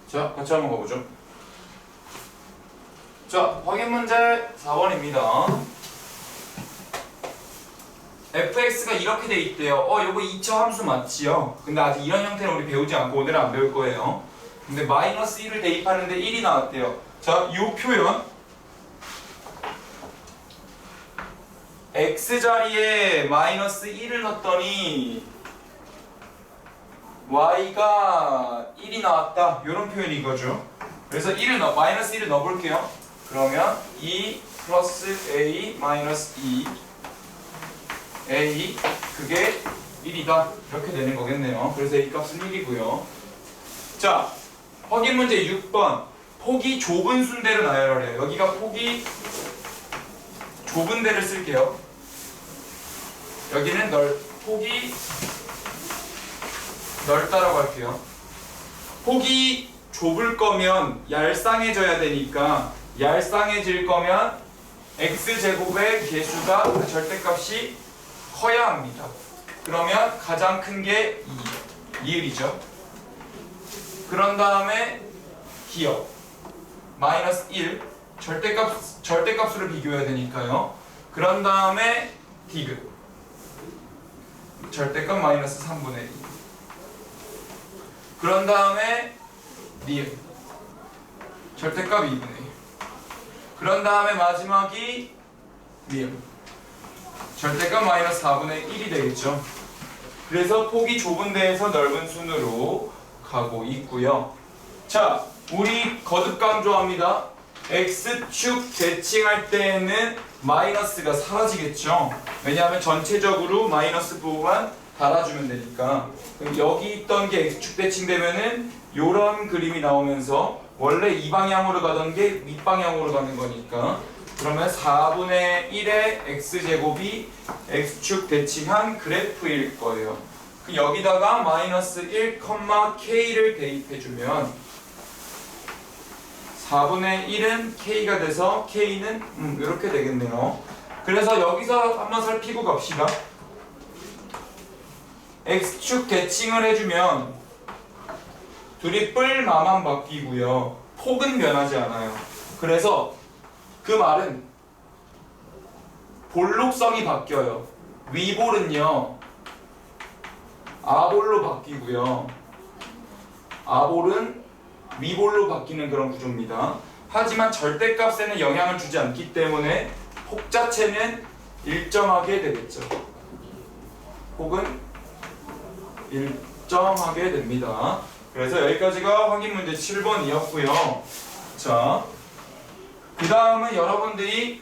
자, 같이 한번 가보죠. 자, 확인 문제 4번입니다. fx가 이렇게 돼 있대요. 요거 2차 함수 맞지요? 근데 아직 이런 형태는 우리 배우지 않고 오늘은 안 배울 거예요. 근데 마이너스 1을 대입하는데 1이 나왔대요. 자, 이 표현 x자리에 마이너스 1을 넣었더니 y가 1이 나왔다. 이런 표현이 이거죠. 그래서 마이너스 1을 넣어볼게요. 그러면 2 플러스 a 마이너스 2 a 그게 1이다. 이렇게 되는 거겠네요. 그래서 a 값은 1이고요. 자, 확인 문제 6번. 폭이 좁은 순대를 나열하래요. 여기가 폭이 좁은 데를 쓸게요. 여기는 폭이 넓다라고 할게요. 폭이 좁을 거면 얄쌍해져야 되니까 얄쌍해질 거면 x제곱의 개수가 절대값이 커야 합니다. 그러면 가장 큰 게 2, 리을이죠. 그런 다음에 기억 마이너스 1 절대값으로 비교해야 되니까요. 그런 다음에 디귿 절대값 마이너스 3분의 2. 그런 다음에 니은. 절대값 2분의 1. 그런 다음에 마지막이 미음. 절대값 마이너스 4분의 1이 되겠죠. 그래서 폭이 좁은 데에서 넓은 순으로 가고 있고요. 자, 우리 거듭 강조합니다. x축 대칭할 때에는 마이너스가 사라지겠죠. 왜냐하면 전체적으로 마이너스 부호만 달아주면 되니까. 그럼 여기 있던 게 x축 대칭되면은 요런 그림이 나오면서 원래 이 방향으로 가던 게 윗방향으로 가는 거니까, 그러면 4분의 1의 x제곱이 x축 대칭한 그래프일 거예요. 여기다가 마이너스 1, k를 대입해주면 4분의 1은 k가 돼서 k는 이렇게 되겠네요. 그래서 여기서 한번 살피고 갑시다. x축 대칭을 해주면 둘이 뿔마만 바뀌고요. 폭은 변하지 않아요. 그래서 그 말은 볼록성이 바뀌어요. 위볼은요 아볼로 바뀌고요. 아볼은 위볼로 바뀌는 그런 구조입니다. 하지만 절대값에는 영향을 주지 않기 때문에 폭 자체는 일정하게 되겠죠. 폭은 일정하게 됩니다. 그래서 여기까지가 확인 문제 7번이었고요. 자, 그 다음은 여러분들이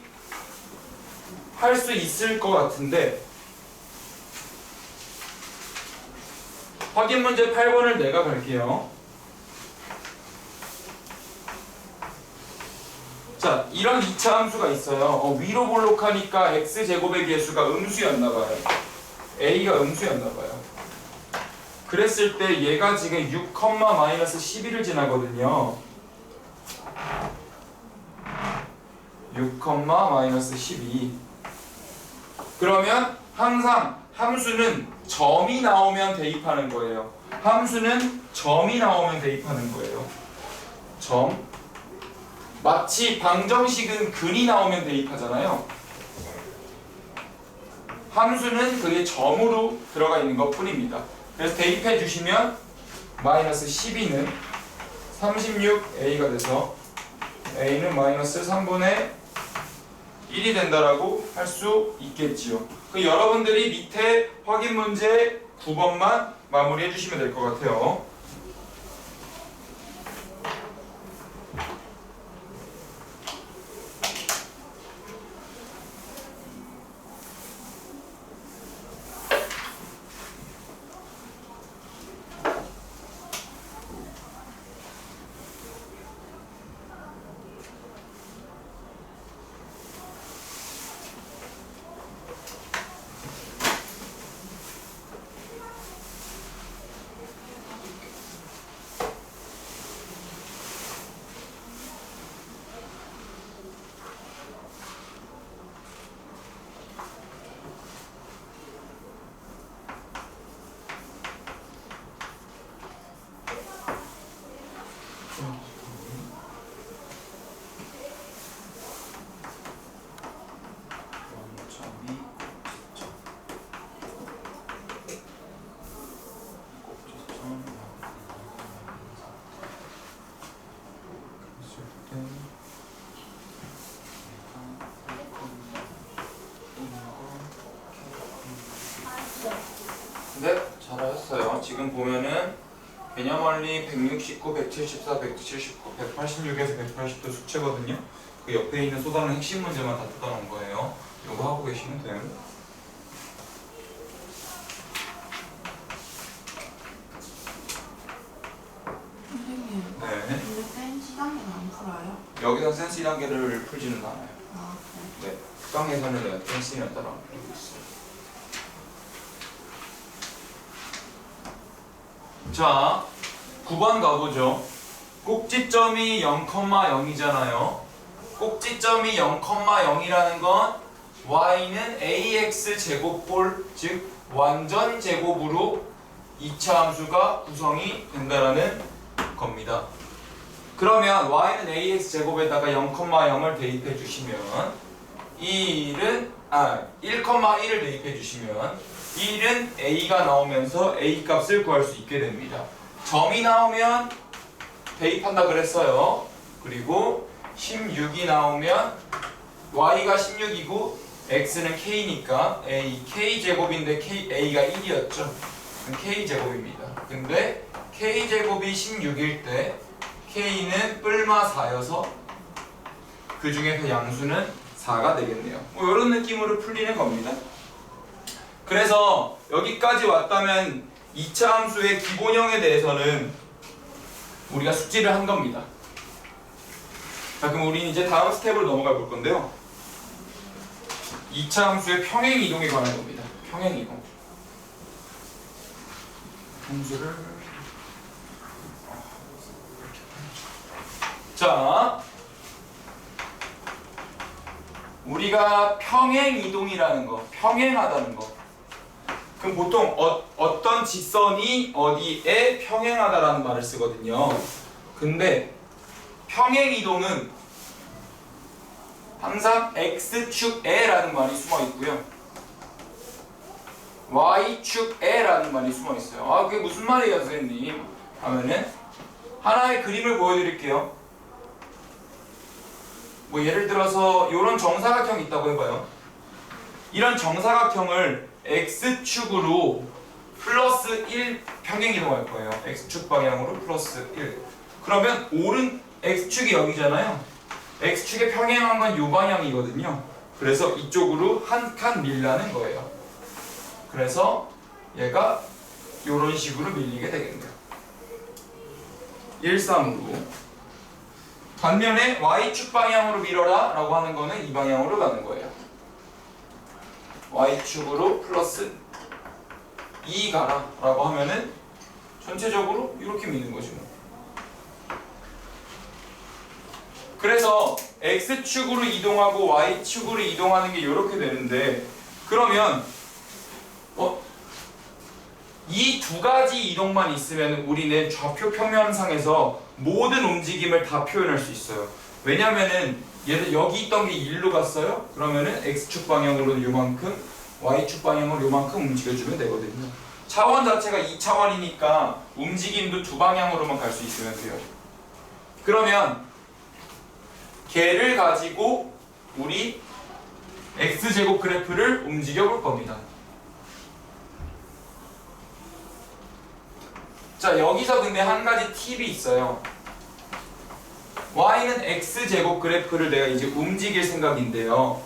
할 수 있을 것 같은데, 확인 문제 8번을 내가 갈게요. 자, 이런 2차 함수가 있어요. 위로 볼록하니까 x제곱의 개수가 음수였나봐요. a가 음수였나봐요. 그랬을 때 얘가 지금 6, 마이너스 11을 지나거든요. 6, 마이너스 12. 그러면 항상 함수는 점이 나오면 대입하는 거예요. 함수는 점이 나오면 대입하는 거예요. 점. 마치 방정식은 근이 나오면 대입하잖아요. 함수는 그게 점으로 들어가 있는 것 뿐입니다. 그래서 대입해 주시면 마이너스 12는 36a가 돼서 a는 마이너스 3분의 1이 된다라고 할 수 있겠지요. 그 여러분들이 밑에 확인 문제 9번만 마무리해 주시면 될 것 같아요. 네, 잘하셨어요. 지금 보면은 개념원리 169, 174, 179, 186에서 180도 숙제거든요. 그 옆에 있는 쏟아놓은 핵심 문제만 다 뜯어놓은 거예요. 이거 하고 계시면 돼요. 선생님, 네. 근데 센 시간에는 안 풀어요? 여기서 센스 1단계를 풀지는 않아요. 아, 네. 특강에서는 내가 센스에 따라 풀고 있어요. 자, 9번 가보죠. 꼭지점이 0,0이잖아요. 꼭지점이 0,0이라는 건 y는 ax 제곱볼, 즉 완전 제곱으로 2차 함수가 구성이 된다라는 겁니다. 그러면 y는 ax 제곱에다가 0,0을 대입해 주시면 1은 1,1을 대입해 주시면 1은 a가 나오면서 a 값을 구할 수 있게 됩니다. 점이 나오면 대입한다 그랬어요. 그리고 16이 나오면 y가 16이고 x는 k니까 a k제곱인데 a가 1이었죠. 그럼 k제곱입니다. 근데 k제곱이 16일 때 k는 뿔마 4여서 그 중에서 양수는 4가 되겠네요. 뭐 이런 느낌으로 풀리는 겁니다. 그래서 여기까지 왔다면 2차 함수의 기본형에 대해서는 우리가 숙지를 한 겁니다. 자, 그럼 우리는 이제 다음 스텝으로 넘어가 볼 건데요. 2차 함수의 평행 이동에 관한 겁니다. 평행 이동. 함수를 자, 우리가 평행 이동이라는 거, 평행하다는 거. 그럼 보통 어떤 직선이 어디에 평행하다라는 말을 쓰거든요. 근데 평행 이동은 항상 x축에라는 말이 숨어 있고요. y축에라는 말이 숨어 있어요. 아, 그게 무슨 말이에요, 선생님? 하면은 하나의 그림을 보여드릴게요. 뭐 예를 들어서 이런 정사각형이 있다고 해봐요. 이런 정사각형을 x축으로 플러스 1 평행 이동할 거예요. x축 방향으로 플러스 1. 그러면 오른 x축이 여기잖아요. x축에 평행한 건 이 방향이거든요. 그래서 이쪽으로 한 칸 밀라는 거예요. 그래서 얘가 이런 식으로 밀리게 되겠네요. 1, 3으로. 반면에 y축 방향으로 밀어라 라고 하는 거는 이 방향으로 가는 거예요. y축으로 플러스 2 가라 라고 하면은 전체적으로 이렇게 미는 거죠. 그래서 x축으로 이동하고 y축으로 이동하는 게 이렇게 되는데, 그러면 이 두 가지 이동만 있으면 우리는 좌표 평면상에서 모든 움직임을 다 표현할 수 있어요. 왜냐면은 얘를 여기 있던 게 1로 갔어요. 그러면은 x축 방향으로 요만큼, y축 방향으로 요만큼 움직여주면 되거든요. 차원 자체가 2차원이니까 움직임도 두 방향으로만 갈 수 있으면 돼요. 그러면 걔를 가지고 우리 x제곱 그래프를 움직여 볼 겁니다. 자, 여기서 근데 한 가지 팁이 있어요. y는 x제곱 그래프를 내가 이제 움직일 생각인데요.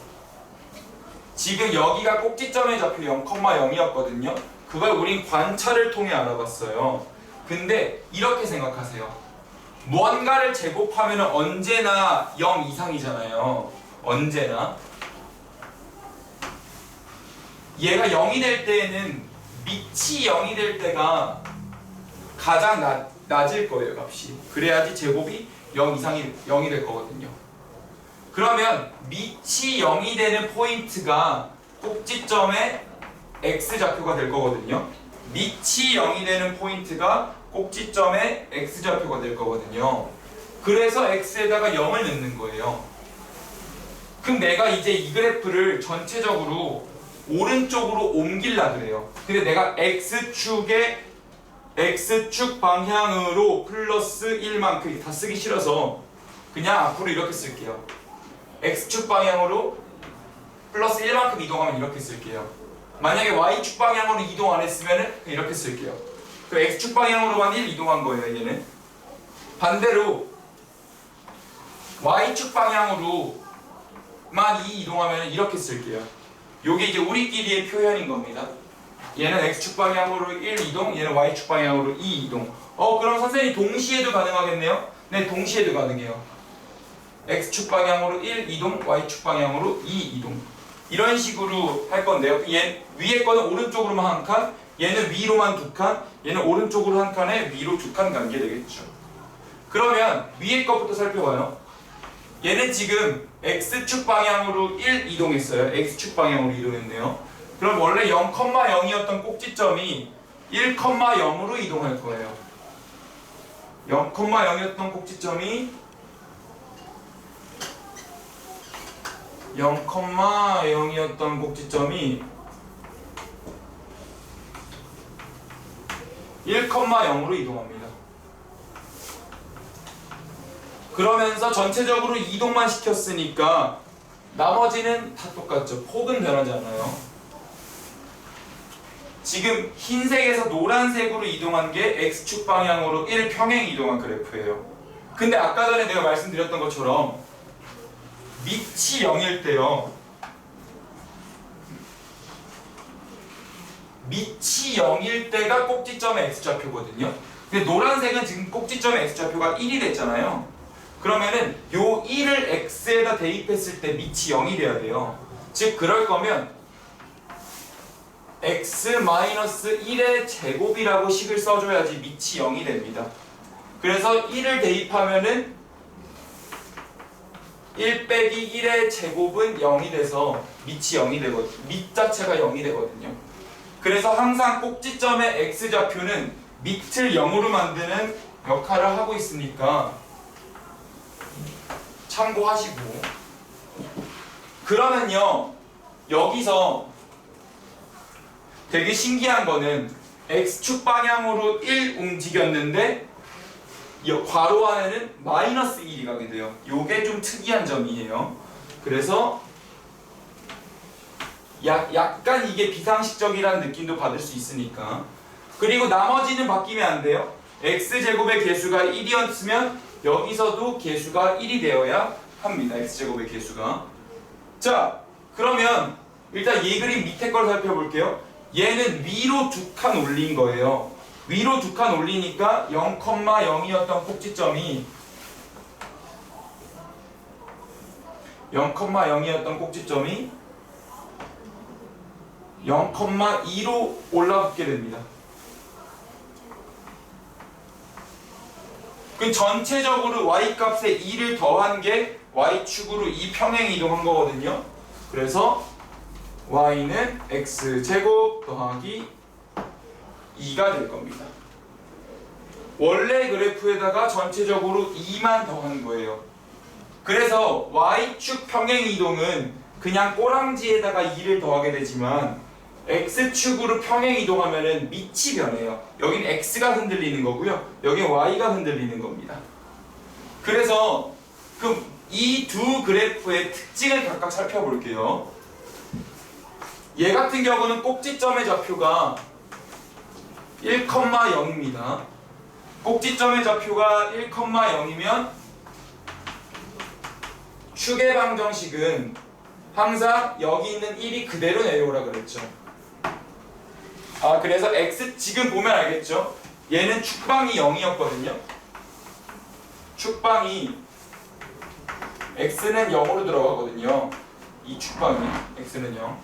지금 여기가 꼭지점의 좌표 0,0이었거든요. 그걸 우린 관찰을 통해 알아봤어요. 근데 이렇게 생각하세요. 무언가를 제곱하면 언제나 0 이상이잖아요. 언제나. 얘가 0이 될 때에는 밑이 0이 될 때가 가장 낮을 거예요, 값이. 그래야지 제곱이 0 이상이 0이 될 거거든요. 그러면 밑이 0이 되는 포인트가 꼭지점의 x좌표가 될 거거든요. 밑이 0이 되는 포인트가 꼭지점의 x좌표가 될 거거든요. 그래서 x에다가 0을 넣는 거예요. 그럼 내가 이제 이 그래프를 전체적으로 오른쪽으로 옮길라 그래요. 근데 내가 x축 방향으로 플러스 1만큼 다 쓰기 싫어서 그냥 앞으로 이렇게 쓸게요. x축 방향으로 플러스 1만큼 이동하면 이렇게 쓸게요. 만약에 y축 방향으로 이동 안 했으면 이렇게 쓸게요. 그럼 x축 방향으로만 1 이동한 거예요, 얘는. 반대로 y축 방향으로만 2 이동하면 이렇게 쓸게요. 요게 이제 우리끼리의 표현인 겁니다. 얘는 x축 방향으로 1 이동, 얘는 y축 방향으로 2 이동. 그럼 선생님 동시에도 가능하겠네요? 네, 동시에도 가능해요. x축 방향으로 1 이동, y축 방향으로 2 이동. 이런 식으로 할 건데요. 얘 위에 거는 오른쪽으로만 한 칸, 얘는 위로만 두 칸, 얘는 오른쪽으로 한 칸에 위로 두 칸 가는 게 되겠죠. 그러면 위에 거부터 살펴봐요. 얘는 지금 x축 방향으로 1 이동했어요. x축 방향으로 이동했네요. 그럼 원래 0,0이었던 꼭지점이 1,0으로 이동할 거예요. 0,0이었던 꼭지점이 0,0이었던 꼭지점이 1,0으로 이동합니다. 그러면서 전체적으로 이동만 시켰으니까 나머지는 다 똑같죠. 폭은 변하지 않아요. 지금 흰색에서 노란색으로 이동한 게 X축 방향으로 1평행 이동한 그래프예요. 근데 아까 전에 내가 말씀드렸던 것처럼 밑이 0일 때요. 밑이 0일 때가 꼭지점의 X좌표거든요. 근데 노란색은 지금 꼭지점의 X좌표가 1이 됐잖아요. 그러면은 요 1을 X에다 대입했을 때 밑이 0이 돼야 돼요. 즉 그럴 거면 X-1의 제곱이라고 식을 써줘야지 밑이 0이 됩니다. 그래서 1을 대입하면은 1 빼기 1의 제곱은 0이 돼서 밑이 0이 되거든요. 밑 자체가 0이 되거든요. 그래서 항상 꼭지점의 X좌표는 밑을 0으로 만드는 역할을 하고 있으니까 참고하시고. 그러면요, 여기서 되게 신기한 거는 X축 방향으로 1 움직였는데 괄호 안에는 마이너스 1이 가게 돼요. 요게 좀 특이한 점이에요. 그래서 약간 이게 비상식적이라는 느낌도 받을 수 있으니까. 그리고 나머지는 바뀌면 안 돼요. X제곱의 개수가 1이었으면 여기서도 개수가 1이 되어야 합니다. X제곱의 개수가. 자, 그러면 일단 이 그림 밑에 걸 살펴볼게요. 얘는 위로 2칸 올린 거예요. 위로 2칸 올리니까 0,0이었던 꼭지점이 0,2로 올라붙게 됩니다. 그 전체적으로 y값에 2를 더한 게 y축으로 2평행 이동한 거거든요. 그래서 y는 x제곱 더하기 2가 될 겁니다. 원래 그래프에다가 전체적으로 2만 더한 거예요. 그래서 y축 평행 이동은 그냥 꼬랑지에다가 2를 더하게 되지만 x축으로 평행 이동하면은 밑이 변해요. 여긴 x가 흔들리는 거고요. 여긴 y가 흔들리는 겁니다. 그래서 그럼 이 두 그래프의 특징을 각각 살펴볼게요. 얘 같은 경우는 꼭지점의 좌표가 1,0입니다. 꼭지점의 좌표가 1,0이면 축의 방정식은 항상 여기 있는 1이 그대로 내려오라 그랬죠. 그래서 x 지금 보면 알겠죠? 얘는 축방이 0이었거든요. 축방이 x는 0으로 들어가거든요. 이 축방이 x는 0.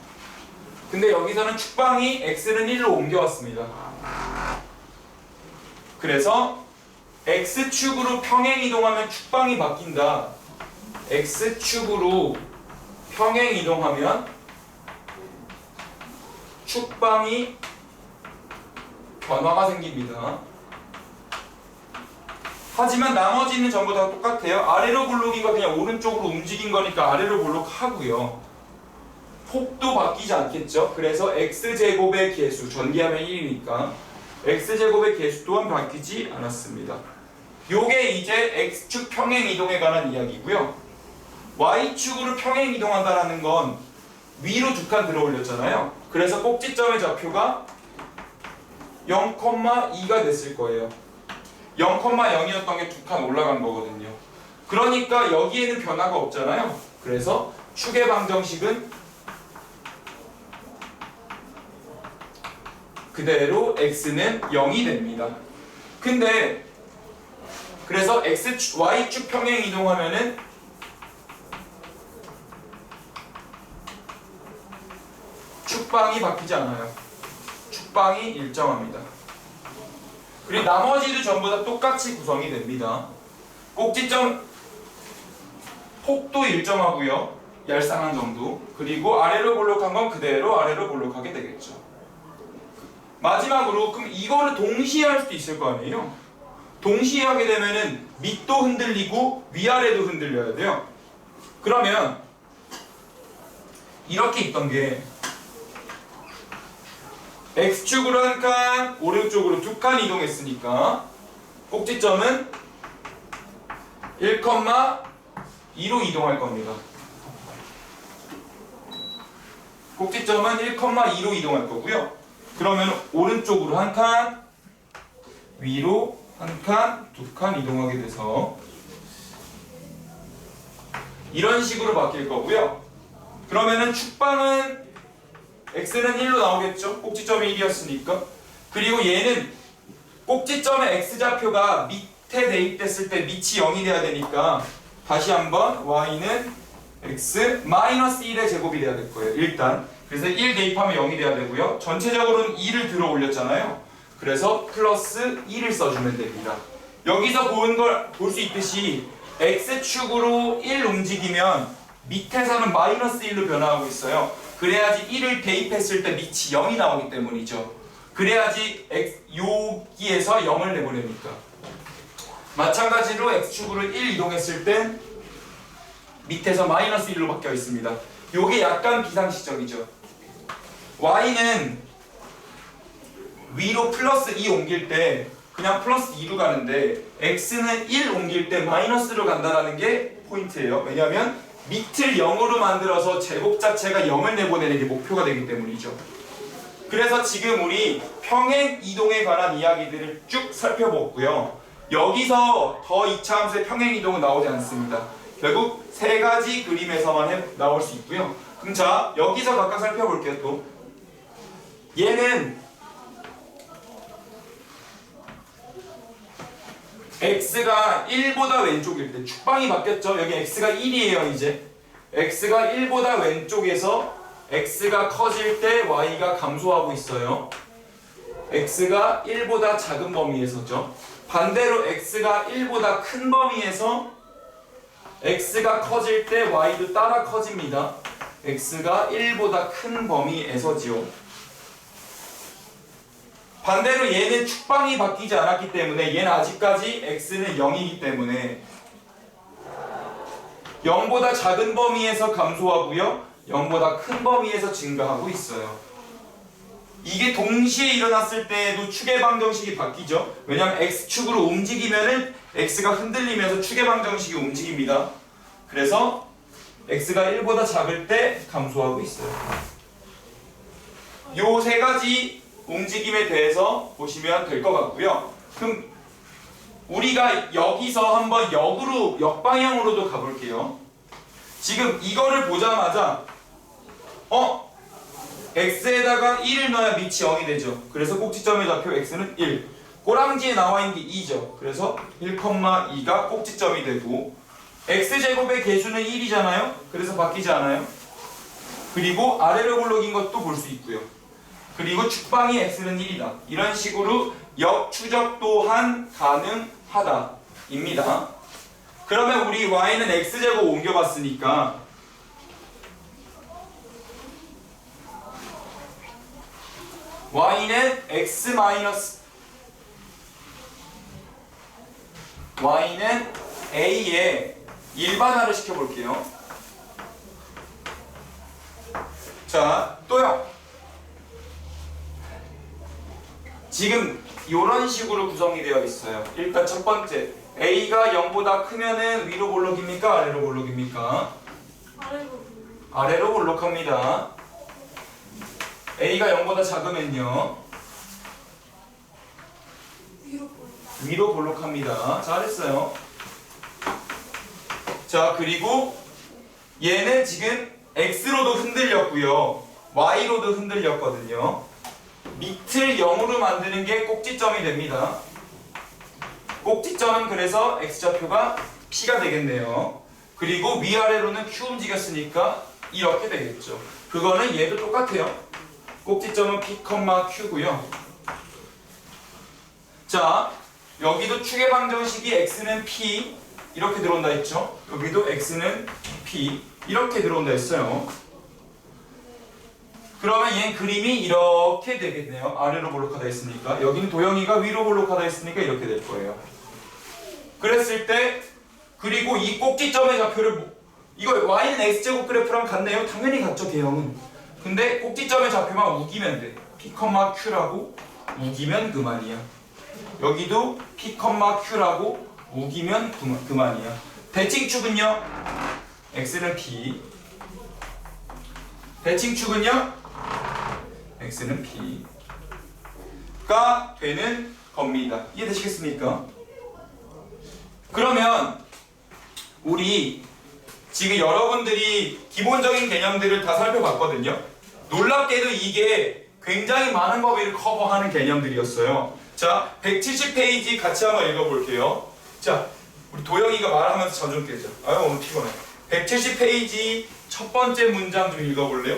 근데 여기서는 축방이 x는 1로 옮겨왔습니다. 그래서 x축으로 평행 이동하면 축방이 바뀐다. x축으로 평행 이동하면 축방이 변화가 생깁니다. 하지만 나머지는 전부 다 똑같아요. 아래로 볼록이가 그냥 오른쪽으로 움직인 거니까 아래로 볼록하고요. 폭도 바뀌지 않겠죠. 그래서 x제곱의 개수, 전개하면 1이니까 x제곱의 개수 또한 바뀌지 않았습니다. 요게 이제 x축 평행 이동에 관한 이야기고요. y축으로 평행 이동한다는 건 위로 2칸 들어 올렸잖아요. 그래서 꼭지점의 좌표가 0,2가 됐을 거예요. 0,0이었던 게 2칸 올라간 거거든요. 그러니까 여기에는 변화가 없잖아요. 그래서 축의 방정식은 그대로 x는 0이 됩니다. 근데 그래서 y축 평행 이동하면은 축방이 바뀌지 않아요. 축방이 일정합니다. 그리고 나머지도 전부 다 똑같이 구성이 됩니다. 꼭지점 폭도 일정하고요. 얄쌍한 정도. 그리고 아래로 볼록한 건 그대로 아래로 볼록하게 되겠죠. 마지막으로 그럼 이거를 동시에 할 수도 있을 거 아니에요? 동시에 하게 되면은 밑도 흔들리고 위아래도 흔들려야 돼요. 그러면 이렇게 있던 게 x축으로 한 칸, 오른쪽으로 2칸 이동했으니까 꼭지점은 1,2로 이동할 겁니다. 꼭지점은 1,2로 이동할 거고요. 그러면 오른쪽으로 한 칸, 위로 한 칸, 두 칸 이동하게 돼서 이런 식으로 바뀔 거고요. 그러면은 축방은 x는 1로 나오겠죠? 꼭지점이 1이었으니까. 그리고 얘는 꼭지점의 x좌표가 밑에 대입됐을 때 밑이 0이 돼야 되니까 다시 한번 y는 x 마이너스 1의 제곱이 돼야 될 거예요. 일단 그래서 1 대입하면 0이 돼야 되고요. 전체적으로는 2를 들어 올렸잖아요. 그래서 플러스 2를 써주면 됩니다. 여기서 볼 수 있듯이 x축으로 1 움직이면 밑에서는 마이너스 1로 변화하고 있어요. 그래야지 1을 대입했을 때 밑이 0이 나오기 때문이죠. 그래야지 여기에서 0을 내보내니까. 마찬가지로 x축으로 1 이동했을 땐 밑에서 마이너스 1로 바뀌어 있습니다. 요게 약간 비상시적이죠. y는 위로 플러스 2 옮길 때 그냥 플러스 2로 가는데 x는 1 옮길 때 마이너스로 간다는 게 포인트예요. 왜냐하면 밑을 0으로 만들어서 제곱 자체가 0을 내보내는 게 목표가 되기 때문이죠. 그래서 지금 우리 평행 이동에 관한 이야기들을 쭉 살펴봤고요. 여기서 더 이차함수의 평행 이동은 나오지 않습니다. 결국 세 가지 그림에서만 나올 수 있고요. 그럼 자, 여기서 각각 살펴볼게요. 또 얘는 x가 1보다 왼쪽일 때 축방이 바뀌었죠. 여기 x가 1이에요. 이제 x가 1보다 왼쪽에서 x가 커질 때 y가 감소하고 있어요. x가 1보다 작은 범위에서죠. 반대로 x가 1보다 큰 범위에서 x가 커질 때 y도 따라 커집니다. x가 1보다 큰 범위에서지요. 반대로 얘는 축방이 바뀌지 않았기 때문에 얘는 아직까지 x는 0이기 때문에 0보다 작은 범위에서 감소하고요. 0보다 큰 범위에서 증가하고 있어요. 이게 동시에 일어났을 때에도 축의 방정식이 바뀌죠. 왜냐하면 x축으로 움직이면은 x가 흔들리면서 축의 방정식이 움직입니다. 그래서 x가 1보다 작을 때 감소하고 있어요. 요 세 가지 움직임에 대해서 보시면 될 것 같고요. 그럼 우리가 여기서 한번 역방향으로도 가볼게요. 지금 이거를 보자마자 x에다가 1을 넣어야 밑이 0이 되죠. 그래서 꼭지점의 좌표 x는 1. 꼬랑지에 나와 있는 게 2죠. 그래서 1,2가 꼭지점이 되고 x제곱의 개수는 1이잖아요. 그래서 바뀌지 않아요. 그리고 아래로 굴러긴 것도 볼 수 있고요. 그리고 축방이 x는 1이다. 이런 식으로 역추적 또한 가능하다 입니다. 그러면 우리 y는 x제곱 옮겨봤으니까 y는 x 마이너스 y는 a에 일반화를 시켜볼게요. 자, 또요. 지금 이런 식으로 구성이 되어 있어요. 일단 첫 번째, a가 0보다 크면은 위로 볼록입니까? 아래로 볼록입니까? 아래로 볼록합니다. a가 0보다 작으면요? 위로 볼록합니다. 잘했어요. 자, 그리고 얘는 지금 x로도 흔들렸고요. y로도 흔들렸거든요. 밑을 0으로 만드는 게 꼭지점이 됩니다. 꼭지점은 그래서 x좌표가 p가 되겠네요. 그리고 위아래로는 q 움직였으니까 이렇게 되겠죠. 그거는 얘도 똑같아요. 꼭지점은 p, q고요. 자, 여기도 축의 방정식이 x는 p 이렇게 들어온다 했죠. 여기도 x는 p 이렇게 들어온다 했어요. 그러면 얘는 그림이 이렇게 되겠네요. 아래로 볼록하다 했으니까. 여기는 도형이가 위로 볼록하다 했으니까 이렇게 될 거예요. 그랬을 때 그리고 이 꼭지점의 좌표를 이거 y는 x제곱 그래프랑 같네요. 당연히 같죠, 개형은. 근데 꼭지점의 좌표만 우기면 돼. p, q라고 우기면 그만이야. 여기도 p, q라고 우기면 그만이야. 대칭축은요? x는 p. 대칭축은요? x는 p가 되는 겁니다. 이해되시겠습니까? 그러면 우리 지금 여러분들이 기본적인 개념들을 다 살펴봤거든요. 놀랍게도 이게 굉장히 많은 범위를 커버하는 개념들이었어요. 자, 170페이지 같이 한번 읽어볼게요. 자, 우리 도영이가 말하면서 저 좀 깨자. 아유, 오늘 피곤해. 170페이지 첫 번째 문장 좀 읽어볼래요?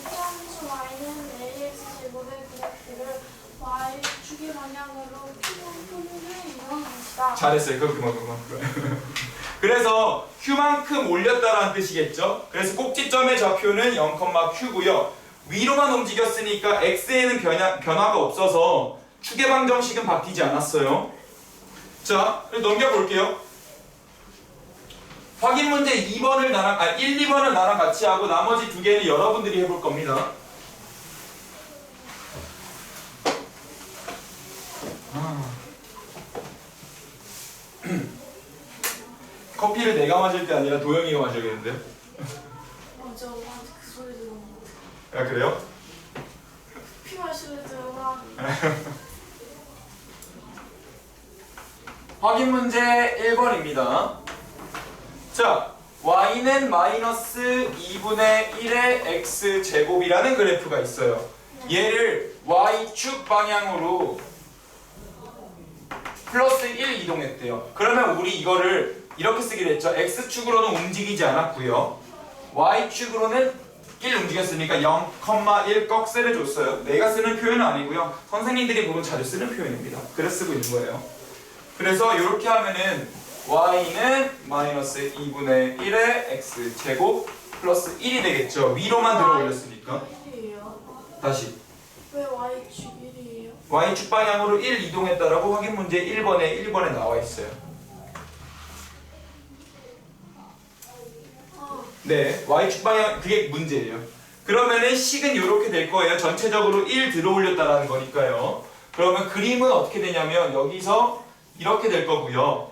함수 y는 ax 제곱의 그래프를 y축의 방향으로 표현을 이용한 것이다. 잘했어요. 그만. 그래서 q만큼 올렸다라는 뜻이겠죠. 그래서 꼭지점의 좌표는 0,q고요. 위로만 움직였으니까 x에는 변화가 없어서 축의 방정식은 바뀌지 않았어요. 자, 넘겨볼게요. 확인 문제 2번을 1, 2번을 나랑 같이 하고 나머지 두 개는 여러분들이 해볼 겁니다. 커피를 내가 마실 게 아니라 도영이가 마셔야겠는데요? 저 오빠한테 그 소리 들은 거. 아, 그래요? 피 마실래 엄마. 확인 문제 1번입니다. 자, y는 마이너스 2분의 1의 x제곱이라는 그래프가 있어요. 얘를 y축 방향으로 플러스 1 이동했대요. 그러면 우리 이거를 이렇게 쓰기로 했죠. x축으로는 움직이지 않았고요. y축으로는 1 움직였으니까 0,1 꺽쇠를 줬어요. 내가 쓰는 표현은 아니고요. 선생님들이 보면 자주 쓰는 표현입니다. 그래서 쓰고 있는 거예요. 그래서 이렇게 하면은 y는 마이너스 2분의 1의 x제곱 플러스 1이 되겠죠. 위로만 들어 올렸으니까. 1이에요. 다시 왜 y축 1이에요? y축 방향으로 1 이동했다라고 확인 문제 1번에 나와 있어요. 네, y축 방향 그게 문제예요. 그러면은 식은 이렇게 될 거예요. 전체적으로 1 들어 올렸다라는 거니까요. 그러면 그림은 어떻게 되냐면 여기서 이렇게 될 거고요.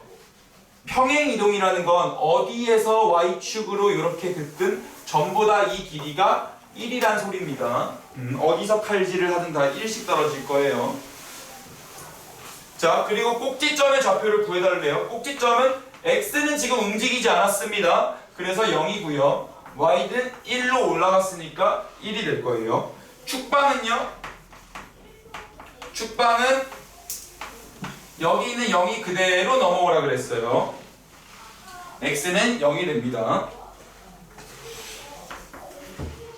평행 이동이라는 건 어디에서 y축으로 이렇게 긋든 전부 다 이 길이가 1이란 소리입니다. 어디서 칼질을 하든 다 1씩 떨어질 거예요. 자, 그리고 꼭지점의 좌표를 구해달래요. 꼭지점은 x는 지금 움직이지 않았습니다. 그래서 0이고요. y는 1로 올라갔으니까 1이 될 거예요. 축방은요? 축방은 여기 있는 0이 그대로 넘어오라 그랬어요. x는 0이 됩니다.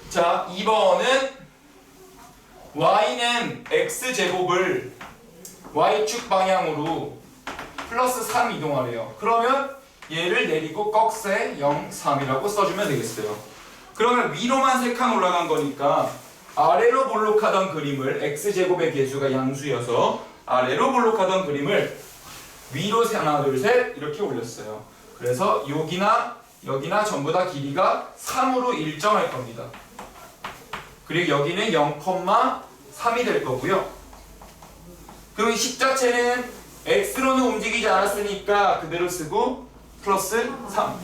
자, 2번은 y는 x제곱을 y축 방향으로 플러스 3 이동하래요. 그러면 얘를 내리고 꺽쇠 0, 3이라고 써주면 되겠어요. 그러면 위로만 3칸 올라간 거니까 아래로 볼록하던 그림을 x제곱의 개수가 양수여서 아래로 볼록하던 그림을 위로 하나, 둘, 셋 이렇게 올렸어요. 그래서 여기나 전부 다 길이가 3으로 일정할 겁니다. 그리고 여기는 0,3이 될 거고요. 그럼 식 자체는 x로는 움직이지 않았으니까 그대로 쓰고 플러스 3.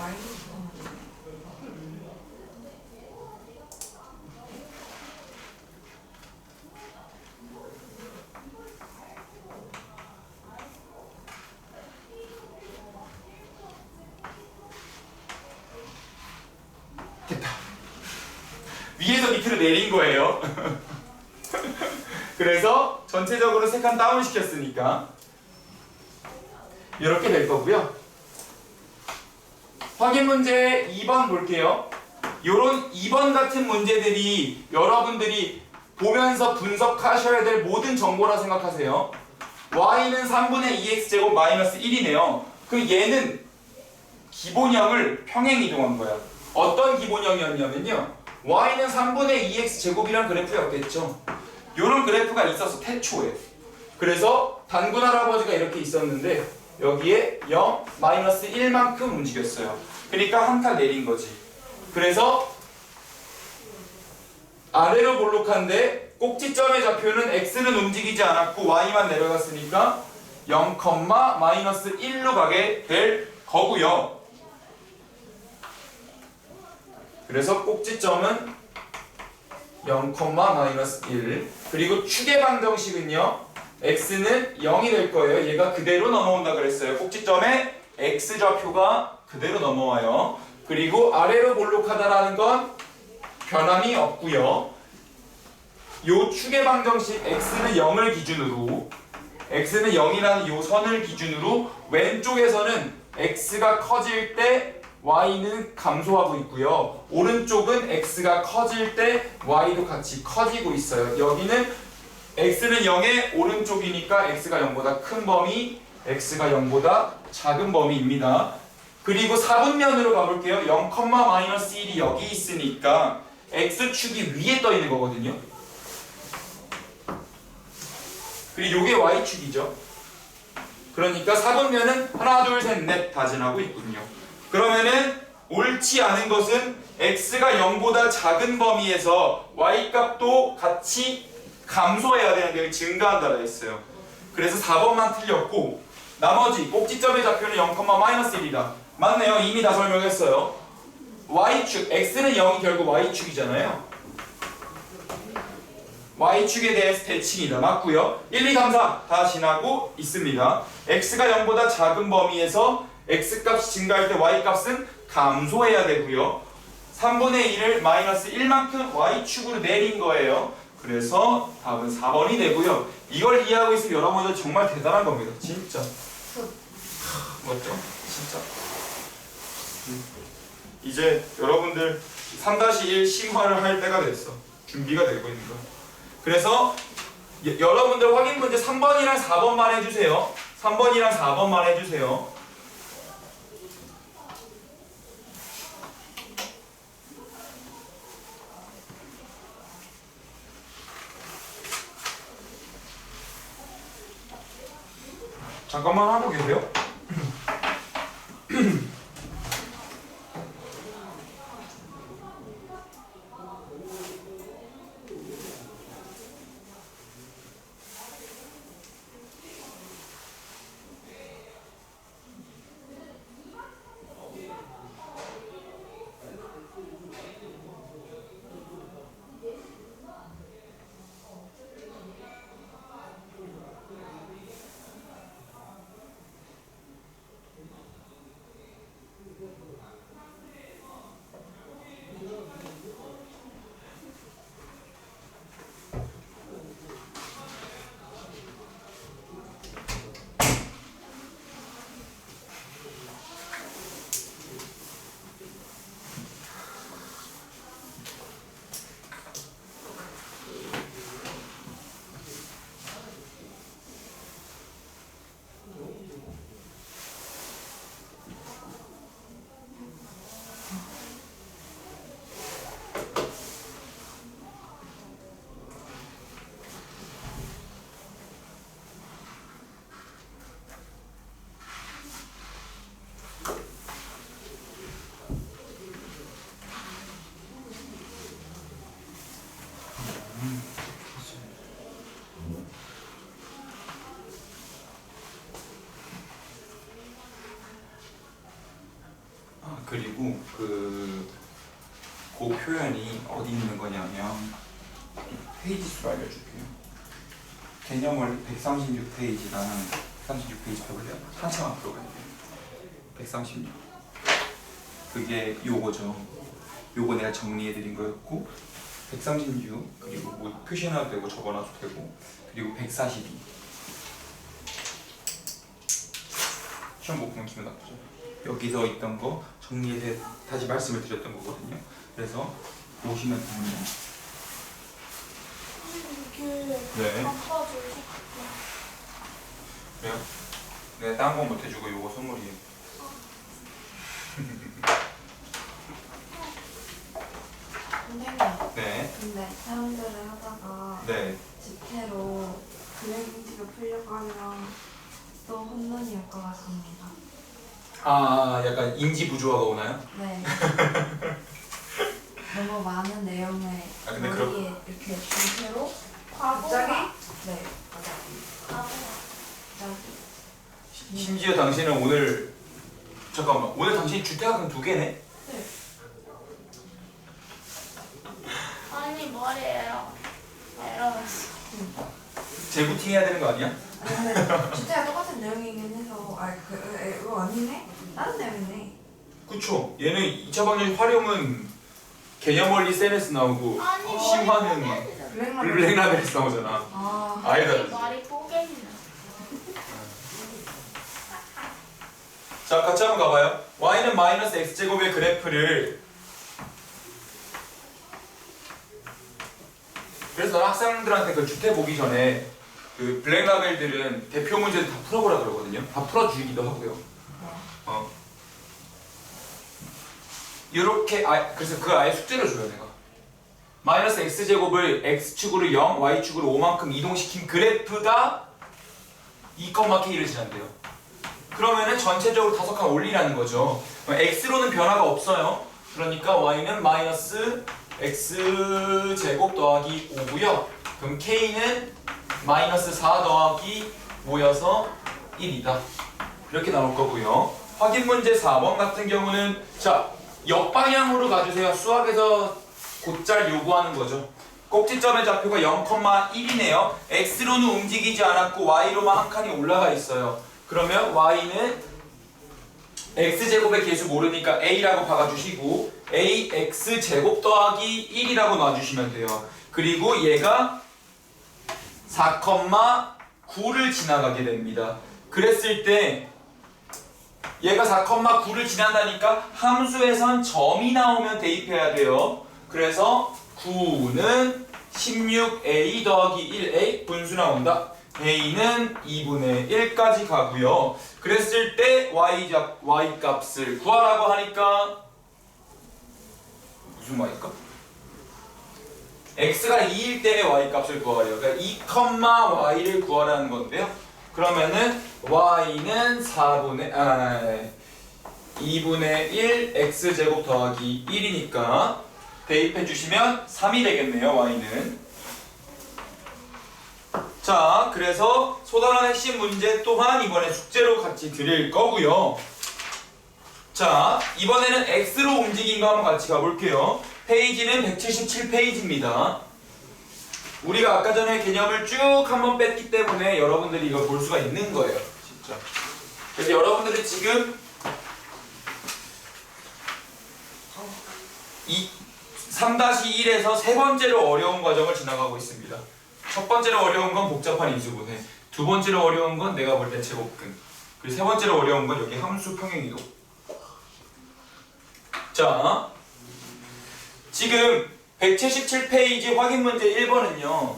됐다. 위에서 밑으로 내린 거예요. 그래서 전체적으로 3칸 다운 시켰으니까 이렇게 될 거고요. 확인 문제 2번 볼게요. 요런 2번 같은 문제들이 여러분들이 보면서 분석하셔야 될 모든 정보라 생각하세요. y는 3분의 2x제곱 마이너스 1이네요. 그럼 얘는 기본형을 평행 이동한 거야. 어떤 기본형이었냐면요. y는 3분의 2x제곱이란 그래프였겠죠. 요런 그래프가 있어서 태초에. 그래서 단군 할아버지가 이렇게 있었는데 여기에 0, 마이너스 1만큼 움직였어요. 그러니까 한 칸 내린 거지. 그래서 아래로 볼록한데 꼭지점의 좌표는 x는 움직이지 않았고 y만 내려갔으니까 0, 마이너스 1로 가게 될 거고요. 그래서 꼭지점은 0, 마이너스 1. 그리고 축의 방정식은요. x는 0이 될 거예요. 얘가 그대로 넘어온다 그랬어요. 꼭지점에 x좌표가 그대로 넘어와요. 그리고 아래로 볼록하다라는 건 변함이 없고요. 요 축의 방정식 x는 0을 기준으로 x는 0이라는 요 선을 기준으로 왼쪽에서는 x가 커질 때 y는 감소하고 있고요. 오른쪽은 x가 커질 때 y도 같이 커지고 있어요. 여기는 x는 0의 오른쪽이니까 x가 0보다 큰 범위, x가 0보다 작은 범위입니다. 그리고 4분면으로 가볼게요. 0, 마이너스 1이 여기 있으니까 x축이 위에 떠 있는 거거든요. 그리고 요게 y축이죠. 그러니까 4분면은 하나, 둘, 셋, 넷 다 지나고 있군요. 그러면은 옳지 않은 것은 x가 0보다 작은 범위에서 y값도 같이 감소해야 되는데 증가한다라 했어요. 그래서 4번만 틀렸고 나머지 꼭지점의 좌표는 0, 마이너스 1이다. 맞네요. 이미 다 설명했어요. y축, x는 0이 결국 y축이잖아요. y축에 대해서 대칭이다. 맞고요. 1, 2, 3, 4 다 지나고 있습니다. x가 0보다 작은 범위에서 x값이 증가할 때 y값은 감소해야 되고요. 3분의 1을 마이너스 1만큼 y축으로 내린 거예요. 그래서 답은 4번이 되고요. 이걸 이해하고 있으면 여러분들 정말 대단한 겁니다. 진짜. 맞죠? 진짜. 이제 여러분들 3-1 심화를 할 때가 됐어. 준비가 되고 있는 거야. 그래서 여러분들 확인 문제 3번이랑 4번만 해주세요. 3번이랑 4번만 해주세요. 잠깐만 하고 계세요. 그리고 그 표현이 어디 있는 거냐면 페이지 수를 알려줄게요. 개념을 136페이지랑 136페이지 펴볼래요? 한참 앞으로 가야 돼요. 136 그게 요거죠. 요거 내가 정리해드린 거였고 136 그리고 뭐 표시해놔도 되고 적어놔도 되고 그리고 142 시험 못 보면 기분 나쁘죠. 여기서 있던 거 정리해 다시 말씀을 드렸던 거거든요. 그래서 보시면 됩니다. 이게 네. 바빠져서 그래요? 내가 딴 건 못 해주고 요거 선물이에요. 선생님, 네. 근데 사람들을 하다가 네. 지태로 그래프티가 풀려고 하면 또 혼돈이 올 것 같습니다. 아 약간 인지 부조화가 오나요? 네. 너무 많은 내용을 아, 근데 머리에 이렇게 준 채로 바보가 갑자기 네, 맞아요. 바보가 갑자기 심지어 당신은 오늘 잠깐만 오늘 당신 주택학은 2개네? 네. 아니 뭐래요? 이러면서. 재부팅 해야 되는 거 아니야? 아니 근데 주제가 똑같은 내용이긴 해서 이거 아니네? 다른 내용이네. 그쵸. 얘는 2차 방정 활용은 개념 원리 세레스 나오고 아니 심화는 블랙라벨. 블랙라벨스 나오잖아. 아. 아니다. 말이 뽀개이네. 자 같이 한번 가봐요. y는 마이너스 x제곱의 그래프를 그래서 나는 학생들한테 그 주택 보기 전에 그 블랙라벨들은 대표 문제를 다 풀어보라 그러거든요. 다 풀어주기도 하고요. 이렇게 그래서 그 아예 숙제를 줘요 내가. 마이너스 x제곱을 x축으로 0, y축으로 5만큼 이동시킨 그래프가 2,k를 지난대요. 그러면은 전체적으로 5칸 올리라는 거죠. x로는 변화가 없어요. 그러니까 y는 마이너스 x제곱 더하기 5고요. 그럼 k는 마이너스 4 더하기 5여서 1이다. 이렇게 나올 거고요. 확인 문제 4번 같은 경우는 자 역방향으로 가주세요. 수학에서 곧잘 요구하는 거죠. 꼭지점의 좌표가 0,1이네요. x로는 움직이지 않았고 y로만 한 칸이 올라가 있어요. 그러면 y는 x제곱의 개수 모르니까 a라고 박아주시고 ax제곱 더하기 1이라고 놔주시면 돼요. 그리고 얘가 4,9를 지나가게 됩니다. 그랬을 때 얘가 4,9를 지난다니까 함수에선 점이 나오면 대입해야 돼요. 그래서 9는 16a 더하기 1a 분수 나온다. a는 2분의 1까지 가고요. 그랬을 때 y 값을 구하라고 하니까 무슨 y값? x가 2일 때의 y 값을 구하래요. 그러니까 2,y를 구하라는 건데요. 그러면은 y는 2분의 1 x제곱 더하기 1이니까 대입해 주시면 3이 되겠네요. y는. 자, 그래서 소단원 핵심 문제 또한 이번에 숙제로 같이 드릴 거고요. 자, 이번에는 x로 움직인 거 한번 같이 가볼게요. 페이지는 177페이지입니다. 우리가 아까 전에 개념을 쭉 한번 뺐기 때문에 여러분들이 이걸 볼 수가 있는 거예요. 진짜. 그래서 여러분들이 지금 이 3-1에서 세 번째로 어려운 과정을 지나가고 있습니다. 첫 번째로 어려운 건 복잡한 인수분해, 두 번째로 어려운 건 내가 볼 때 제곱근, 그리고 세 번째로 어려운 건 여기 함수 평행이동. 자, 지금 177페이지 확인 문제 1번은요.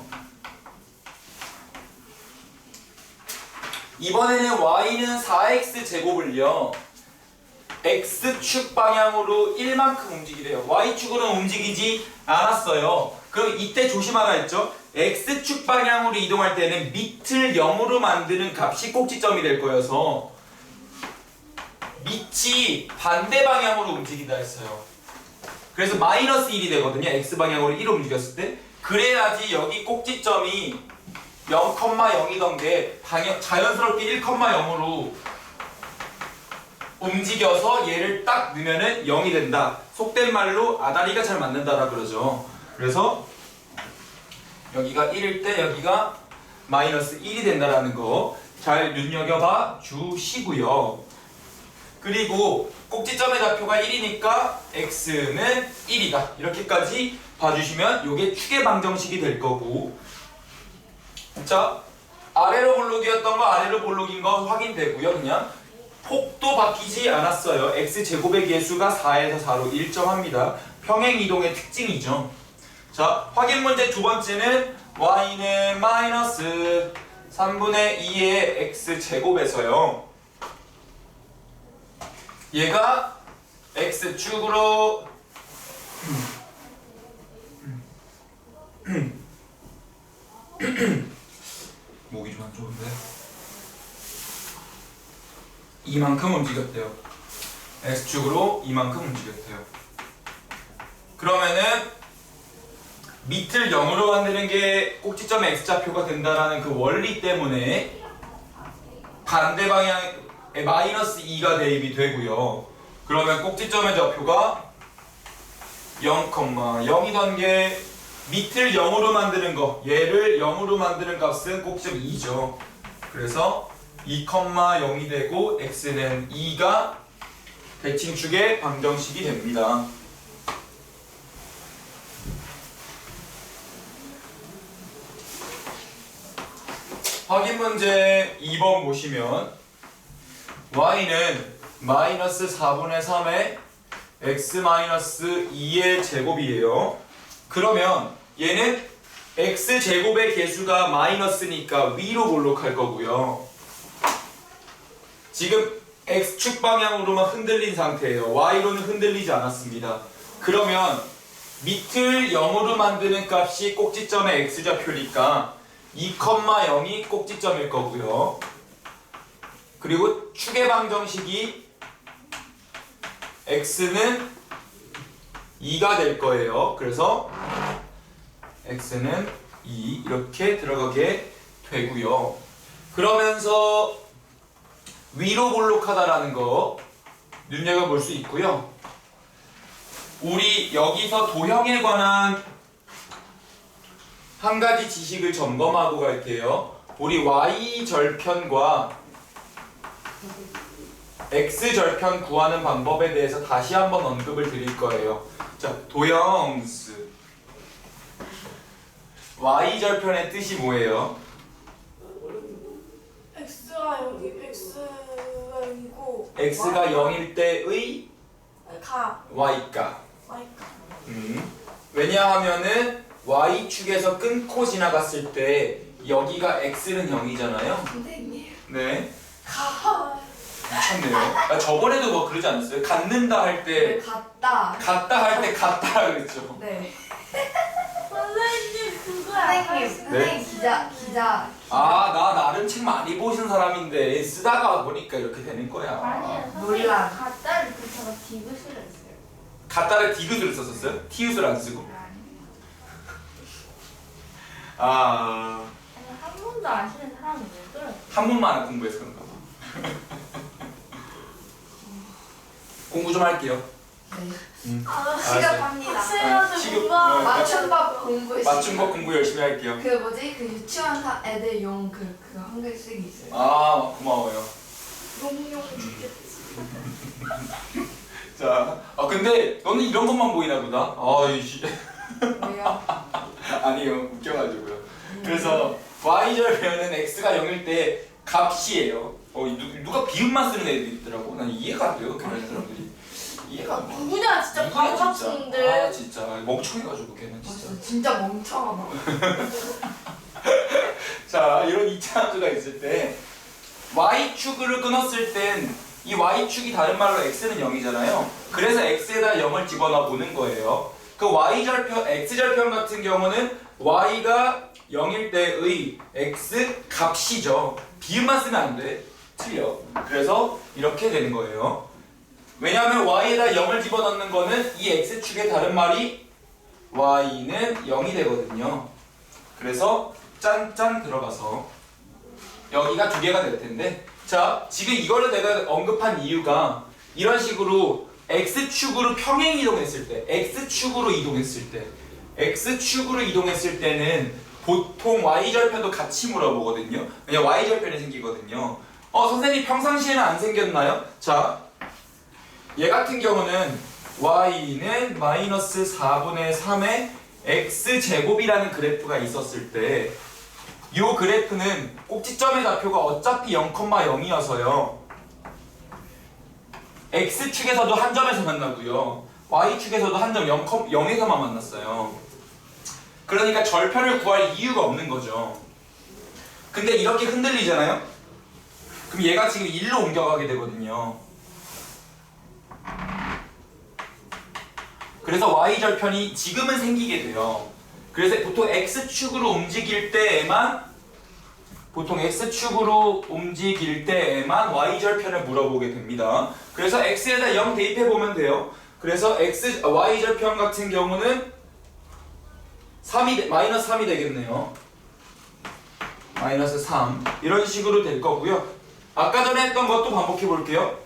이번에는 y는 4x 제곱을요. x축 방향으로 1만큼 움직이래요. y축으로는 움직이지 않았어요. 그럼 이때 조심하라 했죠? x축 방향으로 이동할 때는 밑을 0으로 만드는 값이 꼭지점이 될 거여서 밑이 반대 방향으로 움직인다 했어요. 그래서 마이너스 1이 되거든요. x방향으로 1을 움직였을 때. 그래야지 여기 꼭지점이 0,0이던 게 자연스럽게 1,0으로 움직여서 얘를 딱 넣으면은 0이 된다. 속된 말로 아다리가 잘 맞는다라 그러죠. 그래서 여기가 1일 때 여기가 마이너스 1이 된다라는 거 잘 눈여겨봐 주시고요. 그리고 꼭지점의 좌표가 1이니까 x는 1이다. 이렇게까지 봐주시면 이게 축의 방정식이 될 거고, 자 아래로 볼록이었던 거 아래로 볼록인 거 확인되고요. 그냥 폭도 바뀌지 않았어요. x제곱의 개수가 4에서 4로 일정합니다. 평행이동의 특징이죠. 자, 확인 문제 두 번째는 y는 마이너스 3분의 2의 x제곱에서요. 얘가 x축으로 목이 좀 안 좋은데 이만큼 움직였대요. x축으로 이만큼 움직였대요. 그러면은 밑을 0으로 만드는 게 꼭지점의 x좌표가 된다라는 그 원리 때문에 반대 방향 마이너스 2가 대입이 되고요. 그러면 꼭지점의 좌표가 0,0이던 게 밑을 0으로 만드는 거, 얘를 0으로 만드는 값은 꼭지점 2죠. 그래서 2,0이 되고 x는 2가 대칭축의 방정식이 됩니다. 확인 문제 2번 보시면 y는 마이너스 4분의 3의 x 마이너스 2의 제곱이에요. 그러면 얘는 x 제곱의 개수가 마이너스니까 위로 볼록할 거고요. 지금 x축 방향으로만 흔들린 상태예요. y로는 흔들리지 않았습니다. 그러면 밑을 0으로 만드는 값이 꼭지점의 x좌표니까 2,0이 꼭지점일 거고요. 그리고 축의 방정식이 x는 2가 될 거예요. 그래서 x는 2 이렇게 들어가게 되고요. 그러면서 위로 볼록하다라는 거 눈여겨볼 수 있고요. 우리 여기서 도형에 관한 한 가지 지식을 점검하고 갈게요. 우리 y절편과 x절편 구하는 방법에 대해서 다시 한번 언급을 드릴 거예요. 자, 도형스 y절편의 뜻이 뭐예요? x가 여기 x가 여기고 x가 0일 때의 가 y값. y가 왜냐하면은 y축에서 끊고 지나갔을 때 여기가 x는 0이잖아요. 선생님 네. 가 미쳤네요. 아, 저번에도 뭐 그러지 않았어요? 갖는다 할 때 갔다 같다 할 때 같다 그랬죠. 네 선생님 그거 네? 기자 아, 나 나름 책 많이 보신 사람인데 쓰다가 보니까 이렇게 되는 거야. 아니에요. 몰라. 가짜를 그쳐서 디귿을 했어요. 갖다를 디귿으로 썼었어요? 티읕을 안 쓰고. 아, 아니 한 번도 아시는 사람은 왜 그래? 한 번만 안 공부해서 그런가 봐. 공부 좀 할게요. 시급합니다 아, 시급, 맞춤법 공부 맞춤법 공부 열심히 할게요. 그 뭐지 그 유치원 애들 용 그거 한글 쓰기 있어요 아, 고마워요. 용용 자, 근데 너는 이런 것만 보이나 보다. 아이씨. 뭐야 아니요, 웃겨가지고요. 그래서 y절편은 x가 0일 때 값이에요. 누가 비읍만 쓰는 애들이 있더라고. 난 이해가 안 돼요, 그런 사람들이. 이해가 안 돼. 누구냐 진짜 누구야, 바보 진짜. 학생들. 아, 진짜 멍청해가지고 걔는 진짜. 진짜 멍청하다 자, 이런 이차 함수가 있을 때 y축을 끊었을 땐 이 y축이 다른 말로 x는 0이잖아요. 그래서 x에다 0을 집어넣어 보는 거예요. 그 y절편, x절편 같은 경우는 y가 0일 때의 x 값이죠. 비읍만 쓰면 안 돼. 틀려. 그래서 이렇게 되는 거예요. 왜냐하면 y에다 0을 집어넣는 거는 이 x축의 다른 말이 y는 0이 되거든요. 그래서 짠짠 들어가서 여기가 두 개가 될 텐데, 자, 지금 이거를 내가 언급한 이유가 이런 식으로 x축으로 평행 이동했을 때, x축으로 이동했을 때는 보통 y절편도 같이 물어보거든요. 왜냐 y절편이 생기거든요. 선생님 평상시에는 안 생겼나요? 자, 얘 같은 경우는 y는 마이너스 4분의 3의 x제곱이라는 그래프가 있었을 때 이 그래프는 꼭지점의 좌표가 어차피 0,0이어서요. x축에서도 한 점에서 만나고요. y축에서도 한 점 0에서만 만났어요. 그러니까 절편을 구할 이유가 없는 거죠. 근데 이렇게 흔들리잖아요? 그럼 얘가 지금 1로 옮겨가게 되거든요. 그래서 y절편이 지금은 생기게 돼요. 그래서 보통 x축으로 움직일 때에만 y절편을 물어보게 됩니다. 그래서 x에다 0 대입해 보면 돼요. 그래서 y절편 같은 경우는 마이너스 3이 되겠네요. 마이너스 3 이런 식으로 될 거고요. 아까 전에 했던 것도 반복해 볼게요.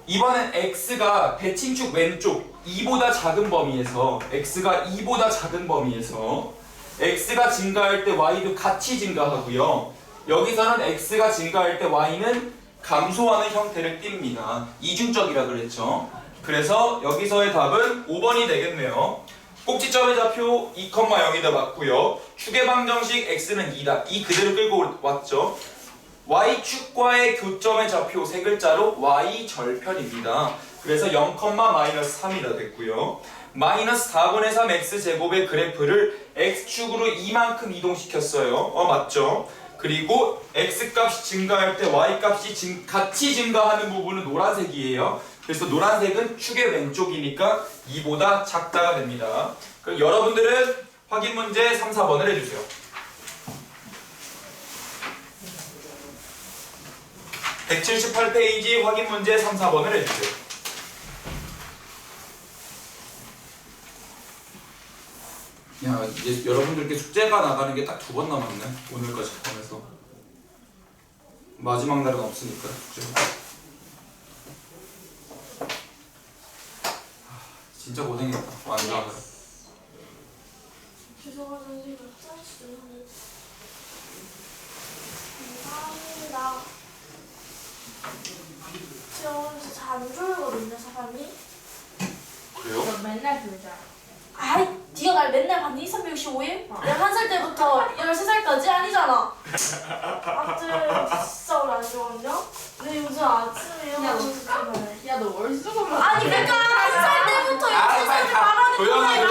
이번엔 x가 대칭축 왼쪽 2보다 작은 범위에서 x가 2보다 작은 범위에서 x가 증가할 때 y도 같이 증가하고요. 여기서는 x가 증가할 때 y는 감소하는 형태를 띱니다. 이중적이라 그랬죠. 그래서 여기서의 답은 5번이 되겠네요. 꼭지점의 좌표 2,0이다 맞고요. 축의 방정식 x는 2다. 2 그대로 끌고 왔죠. y축과의 교점의 좌표 세 글자로 y절편입니다. 그래서 0,-3이다 됐고요. 마이너스 4분의 3 x제곱의 그래프를 x축으로 이만큼 이동시켰어요. 맞죠? 그리고 x값이 증가할 때 y값이 같이 증가하는 부분은 노란색이에요. 그래서 노란색은 축의 왼쪽이니까 2보다 작다가 됩니다. 그럼 여러분들은 확인 문제 3, 4번을 해주세요. (178페이지) 확인 문제 3, 4번을 해주세요. 야, 이제 여러분들께 숙제가 나가는 게 딱 2번 남았네. 오늘까지 포함해서. 마지막 날은 없으니까 숙제가. 진짜 고생했다. 완전. 죄송한 선생님, 짜증. 감사합니다. 제가 오늘 진짜 잘 안 졸거든요, 사람이. 그래요? 너 맨날 졸자. 아이, 네가 날 맨날 봤니? 365일? 내가 1살 때부터 13살까지 아니잖아. 아무튼 진짜 오래 안 졸거든요. 근데 요즘 아침에 일어나서 진짜 말해. 야, 너 월수금을. 아니 그러니까 1살 때부터 13살까지 말하는 조용히 거야. 나도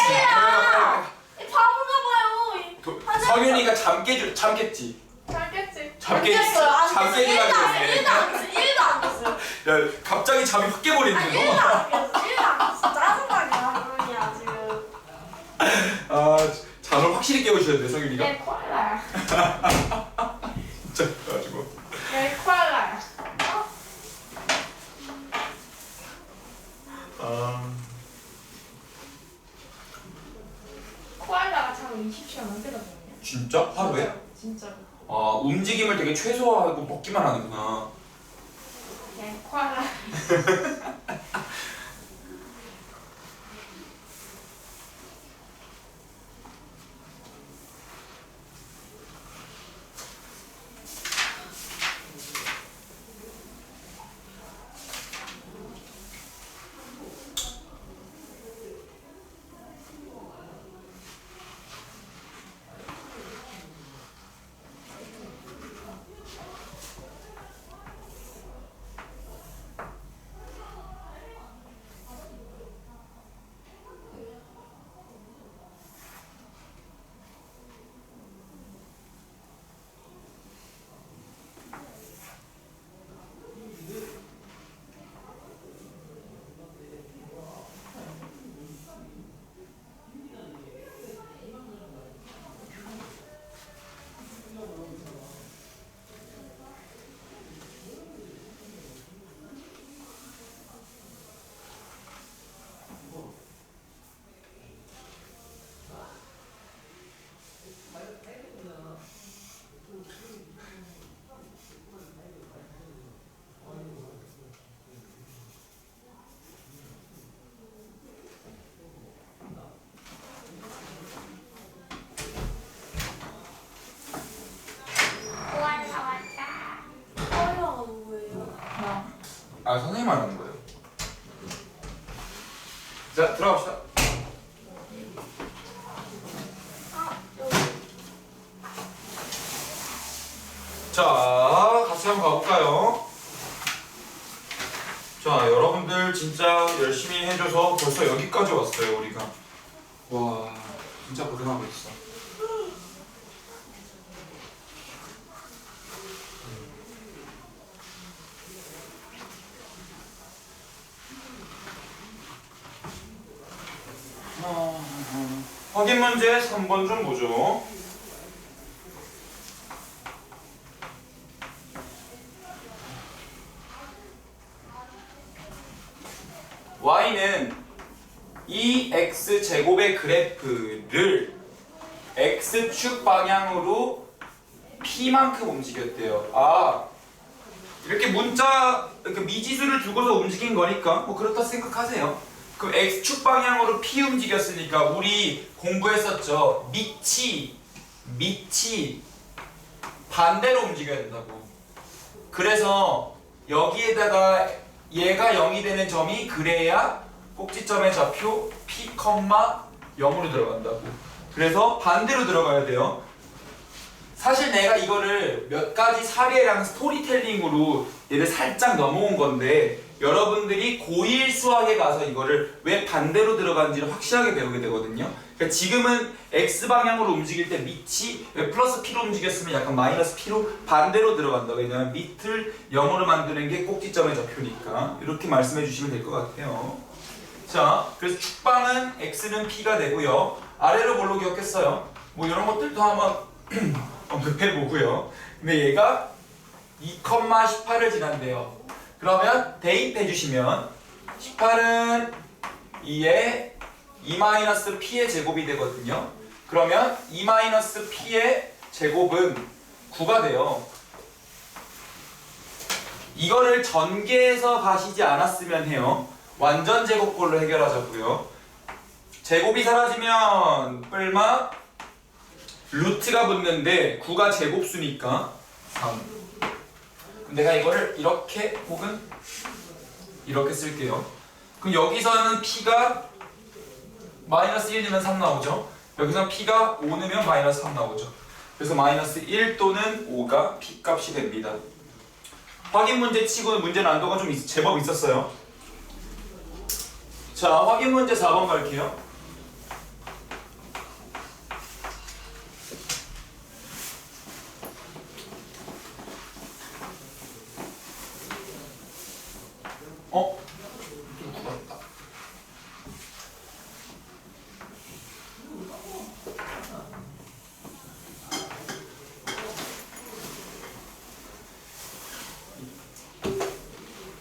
조용히 이 바본가 봐요. 성윤이가 잠깼지? 잘겠지. 잠깼어요. 안 잠 깼어요. 깨기가 1도 안 깼어요. 1도 안 깼어요. 야, 갑자기 잠이 확 깨버리네 아니 너. 1도 안 깼어. 1도 안 깼어. 짜증나게 하루이야 지금. 아, 잠을 확실히 깨우셔야 돼 성윤이가. 내 코알라야. 진짜 가지고. 내 코알라야. 코알라가 잠을 20시간 넘게 자거든요. 진짜? 하루에? 진짜로. 아, 움직임을 되게 최소화하고 먹기만 하는구나. 내 코알라. 코알라가 뭐예요? 아, 선생님 말하는 거예요. 자, 들어갑시다. 여기. 자, 같이 한번 가볼까요? 자, 여러분들 진짜 열심히 해줘서 벌써 여기까지 왔어요, 우리가. 와, 진짜 고생하고 있어. 확인 문제 3번 좀 보죠. y는 이 x제곱의 그래프를 x축 방향으로 p만큼 움직였대요. 아, 이렇게 문자 이렇게 미지수를 두고서 움직인 거니까 뭐 그렇다 생각하세요. 그럼 x축 방향으로 p 움직였으니까 우리 공부했었죠. 밑이 반대로 움직여야 된다고. 그래서 여기에다가 얘가 0이 되는 점이 그래야 꼭지점의 좌표 p, 0으로 들어간다고. 그래서 반대로 들어가야 돼요. 사실 내가 이거를 몇 가지 사례랑 스토리텔링으로 얘를 살짝 넘어온 건데 여러분들이 고1 수학에 가서 이거를 왜 반대로 들어가는지를 확실하게 배우게 되거든요. 그러니까 지금은 X방향으로 움직일 때 밑이 왜 플러스 P로 움직였으면 약간 마이너스 P로 반대로 들어간다. 왜냐면 밑을 0으로 만드는 게 꼭지점의 좌표니까. 이렇게 말씀해 주시면 될 것 같아요. 자, 그래서 축방은 X는 P가 되고요. 아래로 뭘로 기억했어요? 뭐 이런 것들도 한번 해보고요. 근데 얘가 2,18을 지난대요. 그러면 대입해 주시면 18은 2에 2-p의 제곱이 되거든요. 그러면 2-p의 제곱은 9가 돼요. 이거를 전개해서 가시지 않았으면 해요. 완전 제곱꼴로 해결하자고요. 제곱이 사라지면 뿔마 루트가 붙는데 9가 제곱수니까 3. 내가 이거를 이렇게 혹은 이렇게 쓸게요. 그럼 여기서는 P가 마이너스 1 넣으면 3 나오죠. 여기서는 P가 5 넣으면 마이너스 3 나오죠. 그래서 마이너스 1 또는 5가 P 값이 됩니다. 확인 문제 치고는 문제 난도가 좀 제법 있었어요. 자, 확인 문제 4번 갈게요. 좀 굳었다.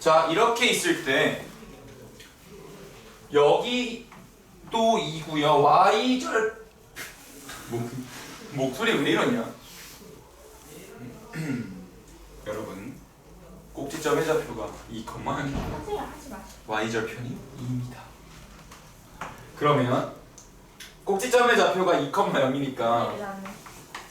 자, 이렇게 있을 때 여기 또 2고요. y절 목소리 왜 이러냐? 여러분, 꼭지점의 좌표가 2, 하세요. 하지 마. y절편이 2입니다. 그러면 꼭지점의 좌표가 2,0이니까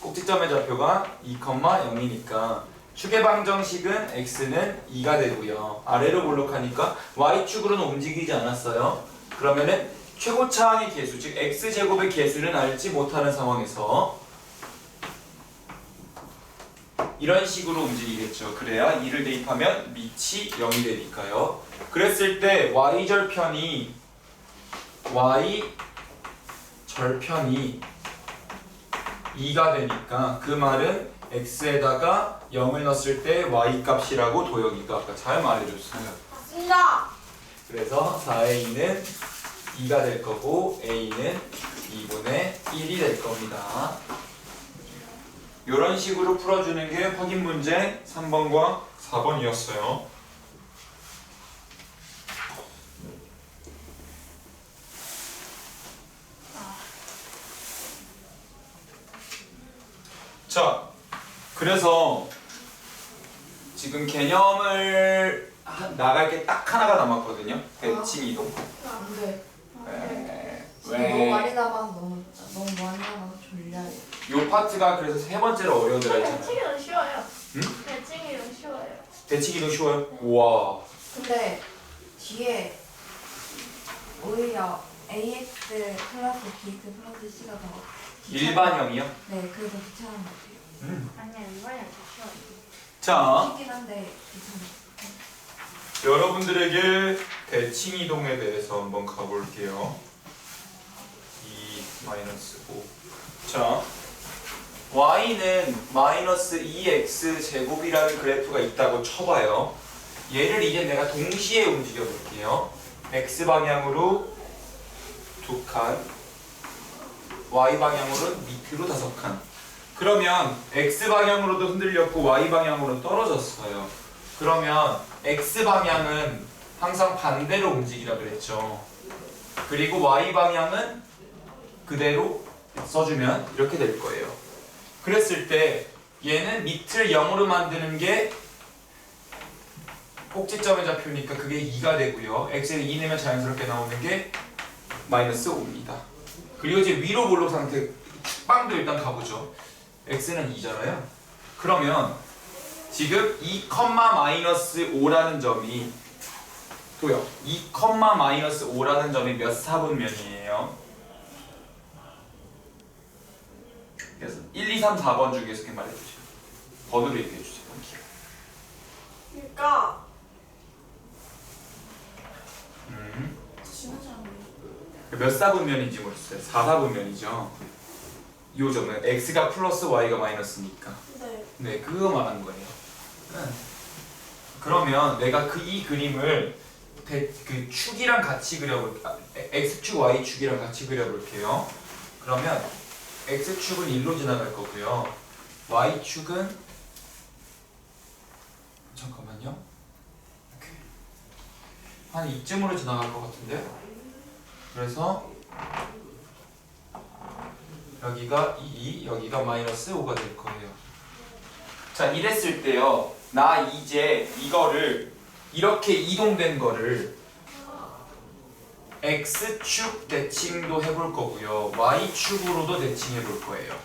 꼭지점의 좌표가 2,0이니까 축의 방정식은 x는 2가 되고요. 아래로 볼록하니까 y축으로는 움직이지 않았어요. 그러면은 최고차항의 개수, 즉 x제곱의 개수는 알지 못하는 상황에서 이런 식으로 움직이겠죠. 그래야 2를 대입하면 밑이 0이 되니까요. 그랬을 때 y절편이 2가 되니까 그 말은 x에다가 0을 넣었을 때 y 값이라고 도영이가 아까 잘 말해줬어요. 맞습니다. 그래서 4의 2는 2가 될 거고 a는 2분의 1이 될 겁니다. 이런 식으로 풀어주는 게 확인 문제 3번과 4번이었어요. 자, 그래서 지금 개념을 나갈 게 딱 하나가 남았거든요. 대칭 이동. 네. 너무 왜? 많이 남아서 너무 많이 남아서 졸려요. 요 파트가 그래서 세 번째로 어려운 데라 대칭이 했잖아요. 너무 쉬워요. 응? 대칭이 너무 쉬워요. 대칭 이동 쉬워요? 우와. 근데 뒤에 오히려 AX 플러스 BX 플러스 C가 더 일반형이요? 네, 그래서 귀찮은 것 같아요. 아니야, 이번엔 더 쉬워요. 자, 쉽긴 한데 귀찮아요. 여러분들에게 대칭 이동에 대해서 한번 가볼게요. 2-5. 자, y는 마이너스 2x 제곱이라는 그래프가 있다고 쳐봐요. 얘를 이제 내가 동시에 움직여 볼게요. x 방향으로 2칸, y 방향으로는 밑으로 5칸. 그러면 x 방향으로도 흔들렸고 y 방향으로는 떨어졌어요. 그러면 x 방향은 항상 반대로 움직이라 그랬죠. 그리고 y 방향은 그대로 써주면 이렇게 될 거예요. 그랬을 때 얘는 밑을 0으로 만드는 게 꼭지점의 좌표니까 그게 2가 되고요. x에 2 내면 자연스럽게 나오는 게 마이너스 5입니다. 그리고 이제 위로 볼록 상태 빵도 일단 가보죠. x는 2잖아요. 그러면 지금 2, 마이너스 5라는 점이 또요. 2, 마이너스 5라는 점이 몇 사분면이에요? 그래서 1, 2, 3, 4번 중에서 이렇게 말해주세요. 번호로 얘기해주세요. 그러니까 몇 사분면인지 모르겠어요. 4사분면이죠. 이 점은 x가 플러스 y가 마이너스니까. 네. 네, 그거 말하는 거예요. 그러면 내가 이 그림을 그 축이랑 같이 그려볼게요. x축, y축이랑 같이 그려볼게요. 그러면 x축은 1로 지나갈 거고요. y축은 잠깐만요. 이렇게 한 이쯤으로 지나갈 것 같은데. 그래서 여기가 2, 여기가 마이너스 5가 될 거예요. 자, 이랬을 때요. 나 이제 이거를 이렇게 이동된 거를 x축 대칭도 해볼 거고요. y축으로도 대칭해 볼 거예요.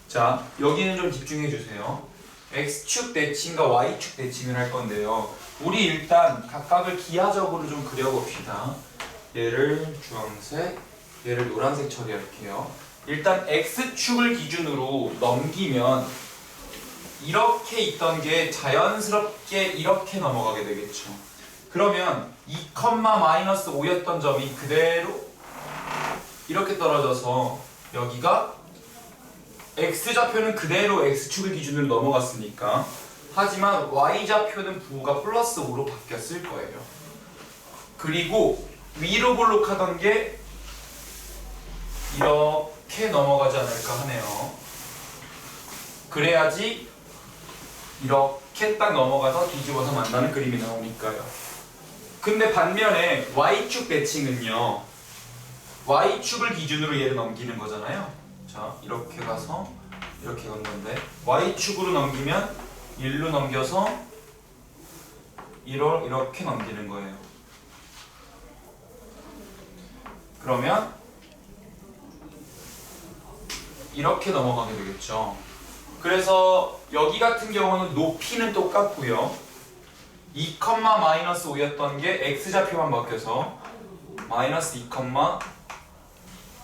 자, 여기는 좀 집중해 주세요. x축 대칭과 y축 대칭을 할 건데요. 우리 일단 각각을 기하적으로 좀 그려봅시다. 얘를 주황색, 얘를 노란색 처리할게요. 일단 x축을 기준으로 넘기면 이렇게 있던 게 자연스럽게 이렇게 넘어가게 되겠죠. 그러면 2, 마이너스 5였던 점이 그대로 이렇게 떨어져서 여기가 x좌표는 그대로 x축을 기준으로 넘어갔으니까, 하지만 y좌표는 부호가 플러스 5로 바뀌었을 거예요. 그리고 위로 볼록하던 게 이렇게 넘어가지 않을까 하네요. 그래야지 이렇게 딱 넘어가서 뒤집어서 만나는 그림이 나오니까요. 근데 반면에 y축 대칭은요, y축을 기준으로 얘를 넘기는 거잖아요. 자, 이렇게 가서 이렇게 간 건데 y축으로 넘기면 1로 넘겨서 1을 이렇게 넘기는 거예요. 그러면 이렇게 넘어가게 되겠죠. 그래서 여기 같은 경우는 높이는 똑같고요. 2, 마이너스 5였던 게 x좌표만 바뀌어서 마이너스 2,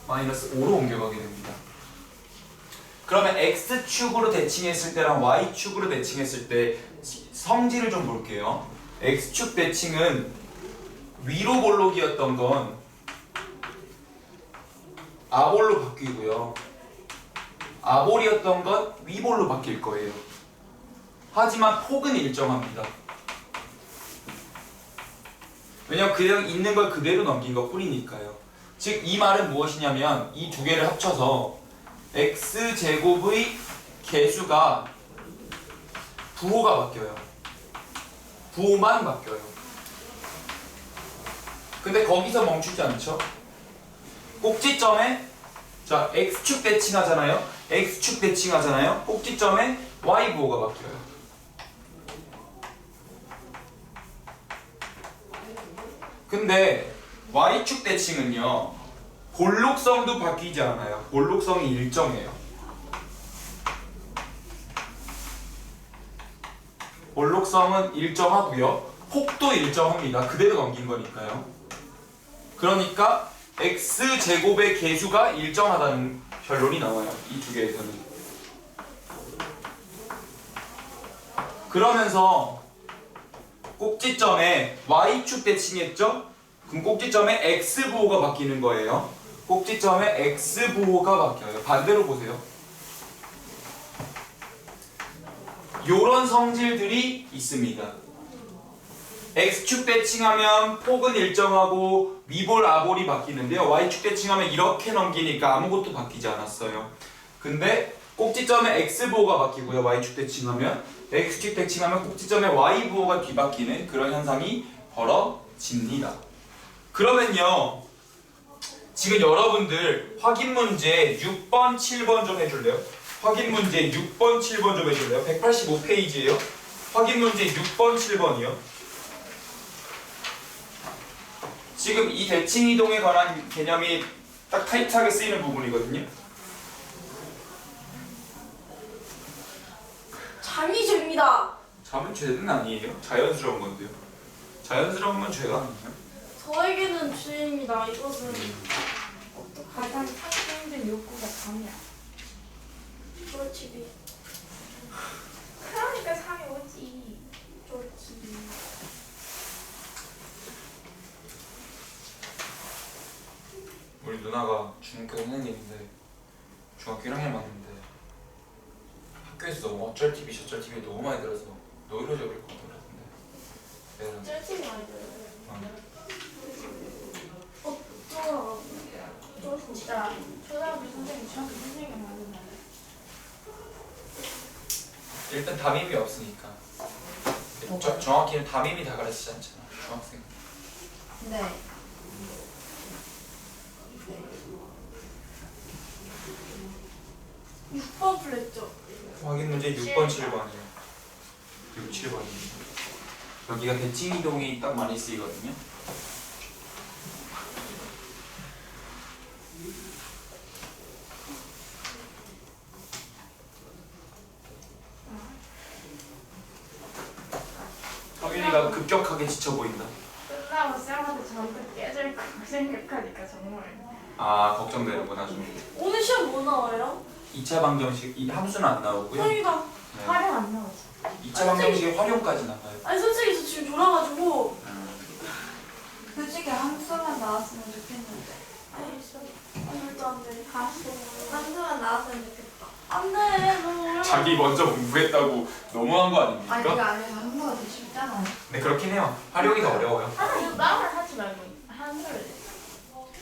마이너스 5로 옮겨가게 됩니다. 그러면 x축으로 대칭했을 때랑 y축으로 대칭했을 때 성질을 좀 볼게요. x축 대칭은 위로 볼록이었던 건 아볼로 바뀌고요. 아볼이었던 건 위볼로 바뀔 거예요. 하지만 폭은 일정합니다. 왜냐면 그냥 있는 걸 그대로 넘긴 것 뿐이니까요. 즉 이 말은 무엇이냐면 이 두 개를 합쳐서 x제곱의 개수가 부호가 바뀌어요. 부호만 바뀌어요. 근데 거기서 멈추지 않죠. 꼭지점에 자 x축 대칭하잖아요. x축 대칭하잖아요. 꼭지점에 y 부호가 바뀌어요. 근데 y축 대칭은요, 볼록성도 바뀌지 않아요. 볼록성이 일정해요. 볼록성은 일정하고요. 폭도 일정합니다. 그대로 넘긴 거니까요. 그러니까 x제곱의 개수가 일정하다는 결론이 나와요. 이 두 개에서는. 그러면서 꼭지점에 y축 대칭했죠? 그럼 꼭지점에 x부호가 바뀌는 거예요. 꼭지점에 x부호가 바뀌어요. 반대로 보세요. 요런 성질들이 있습니다. x축 대칭하면 폭은 일정하고 위볼, 아볼이 바뀌는데요. y축 대칭하면 이렇게 넘기니까 아무것도 바뀌지 않았어요. 근데 꼭지점에 x부호가 바뀌고요. y축 대칭하면 x축 대칭하면 꼭지점에 y부호가 뒤바뀌는 그런 현상이 벌어집니다. 그러면요, 지금 여러분들 확인 문제 6번, 7번 좀 해줄래요? 확인 문제 6번, 7번 좀 해줄래요? 185페이지예요. 확인 문제 6번, 7번이요. 지금 이 대칭 이동에 관한 개념이 딱 타이트하게 쓰이는 부분이거든요. 잠이 죄입니다. 잠은 죄는 아니에요. 자연스러운 건데요. 자연스러운 건 죄가 아니에요. 저에게는 죄입니다. 이것은 가장 상징된 욕구가 잠이야. 쫄집이 그러니까 잠이 오지. 쫄집이. 우리 누나가 중학교 선생님인데 중학교 1학년 맞는데 학교에서 너무 어쩔 TV 저쩔 TV 너무 많이 들어서 노이로제 걸릴 것 같던데. 얘는 쫄집이 많이 들어요. 진짜 초등학교 선생님, 중학교 선생님 만든다. 일단 담임이 없으니까. 정확히는 담임이 다 가르치지 않잖아. 중학생. 네. 6번 플랫죠. 확인 문제 6번, 7번이요. 6, 7번입니다. 여기가 대칭 이동이 딱 많이 쓰이거든요. 서윤이가 급격하게 지쳐 보인다. 끝나고 쌤한테 저한테 깨질 거 생각하니까 정말. 아 걱정되는구나 좀. 오늘 시험 뭐 나와요? 2차 방정식 이 함수는 안 나오고요. 다행이다. 네. 화력 안 나오지. 2차 방정식이 활용까지 나와요. 아니 솔직히 저 지금 졸아가지고 솔직히 함수만 나왔으면 좋겠는데. 아니 절대 안 돼. 함수만 나왔으면 좋겠다. 안돼 너무 어려워. 자기 먼저 공부했다고 너무한 거 아닙니까? 아니 이거 아니라 함수가 더 쉽잖아요. 네 그렇긴 해요. 활용이 더 어려워요. 하나 나를 하지 말고 한글.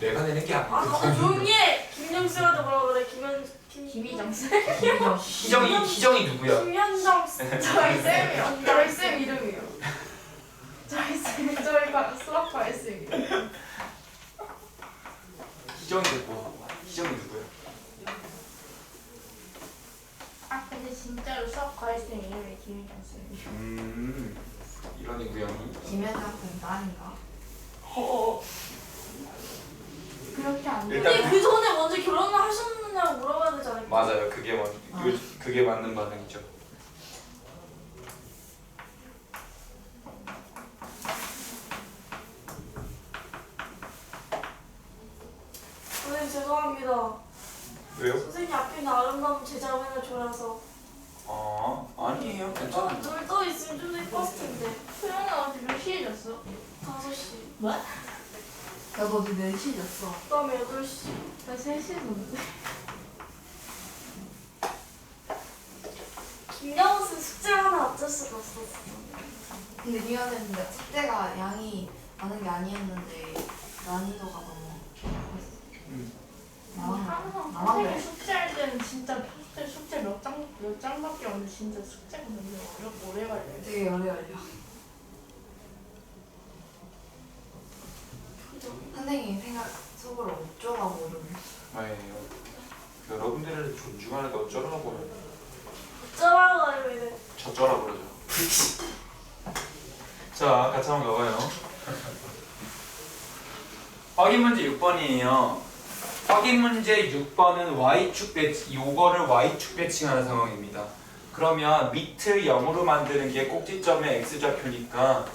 내가 내는 게 아 아니고 다들 조용히 해. 김영수가 뭐라 그래? 김희정스. 희정이 누구야? 김현정 저희 쌤이요. 저희 쌤 이름이요. 저희 쌤 저희가 수학과 쌤 이름. 희정이 누구? 희정이 누구야? 아 근데 진짜로 수학과 쌤 이름이 김희정 쌤이요. 이런 구형이. 김현장은 아닌가? 그렇게 안 돼. 일단 근데 그 전에 먼저 결혼을 하셨느냐고 물어봐야 되지 않을까? 맞아요. 그게 맞는 반응이죠. 선생님 죄송합니다. 왜요? 선생님 앞에 있는 아름다운 제자가 맨날 졸아서 아니에요. 괜찮아요. 눈 떠 있으면 좀 더 예뻤을 텐데. 소영은 어제 몇 시에 잤어? 5시 뭐? 나도 어제 4시에 잤어. 그다음에 8시. 나 3시에 잤는데. 김영우 쌤 숙제 하나 어쩔 수가 없었어. 근데 미안했는데 숙제가 양이 많은 게 아니었는데 난이도가 너무 항상 나만 선생님 그래. 숙제할 때는 진짜 숙제 몇 장밖에 없는데 진짜 숙제가 너무 어렵고 오래 걸려요. 되게 오래 걸려. 선생님 생각 속으로 어쩌라고 모르네. 아니에요. 여러분들을 존중하는 게 어쩌라고요? 어쩌라고 이래. 저쩌라고 그러죠. 자, 같이 한번 가봐요. 확인 문제 6번이에요. 확인 문제 6번은 y축 대칭, 요거를 y축 대칭하는 상황입니다. 그러면 밑을 0으로 만드는 게 꼭지점의 x좌표니까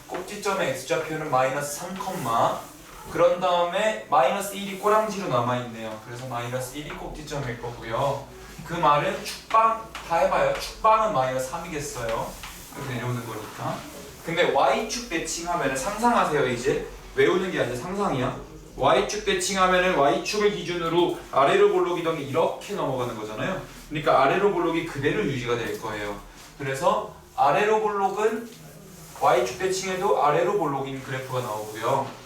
꼭지점의 x좌표는 마이너스 3, 그런 다음에 마이너스 1이 꼬랑지로 남아있네요. 그래서 마이너스 1이 꼭지점일 거고요. 그 말은 축방 다 해봐요. 축방은 마이너스 3이겠어요. 이렇게 내려오는 거니까. 근데 y축 대칭하면 상상하세요. 이제 외우는 게 아니라 상상이야. y축 대칭하면은 y축을 기준으로 아래로 볼록이던 게 이렇게 넘어가는 거잖아요. 그러니까 아래로 볼록이 그대로 유지가 될 거예요. 그래서 아래로 볼록은 y축 대칭해도 아래로 볼록인 그래프가 나오고요.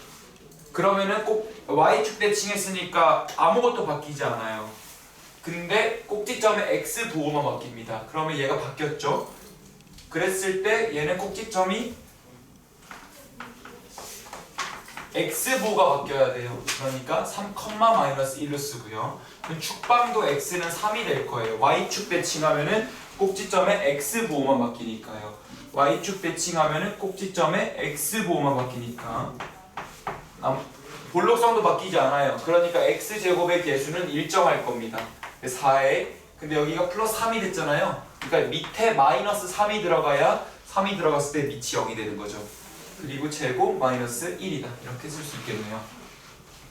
그러면은 꼭 y축 대칭했으니까 아무것도 바뀌지 않아요. 근데 꼭지점에 x 부호만 바뀝니다. 그러면 얘가 바뀌었죠. 그랬을 때 얘는 꼭지점이 x 부호가 바뀌어야 돼요. 그러니까 3, 마이너스 1로 쓰고요. 그럼 축방도 x는 3이 될 거예요. y축 대칭하면은 꼭지점에 x 부호만 바뀌니까요. y축 대칭하면은 꼭지점에 x 부호만 바뀌니까 볼록성도 바뀌지 않아요. 그러니까 x제곱의 개수는 일정할 겁니다. 4에 근데 여기가 플러스 3이 됐잖아요. 그러니까 밑에 마이너스 3이 들어가야 3이 들어갔을 때 밑이 0이 되는 거죠. 그리고 제곱 마이너스 1이다. 이렇게 쓸 수 있겠네요.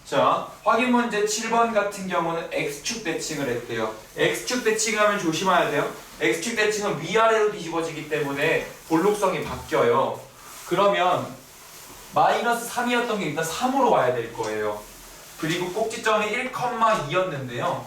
자, 확인 문제 7번 같은 경우는 x축 대칭을 했대요. x축 대칭하면 조심해야 돼요. x축 대칭은 위아래로 뒤집어지기 때문에 볼록성이 바뀌어요. 그러면 마이너스 3이었던 게 일단 3으로 와야 될 거예요. 그리고 꼭지점이 1,2였는데요.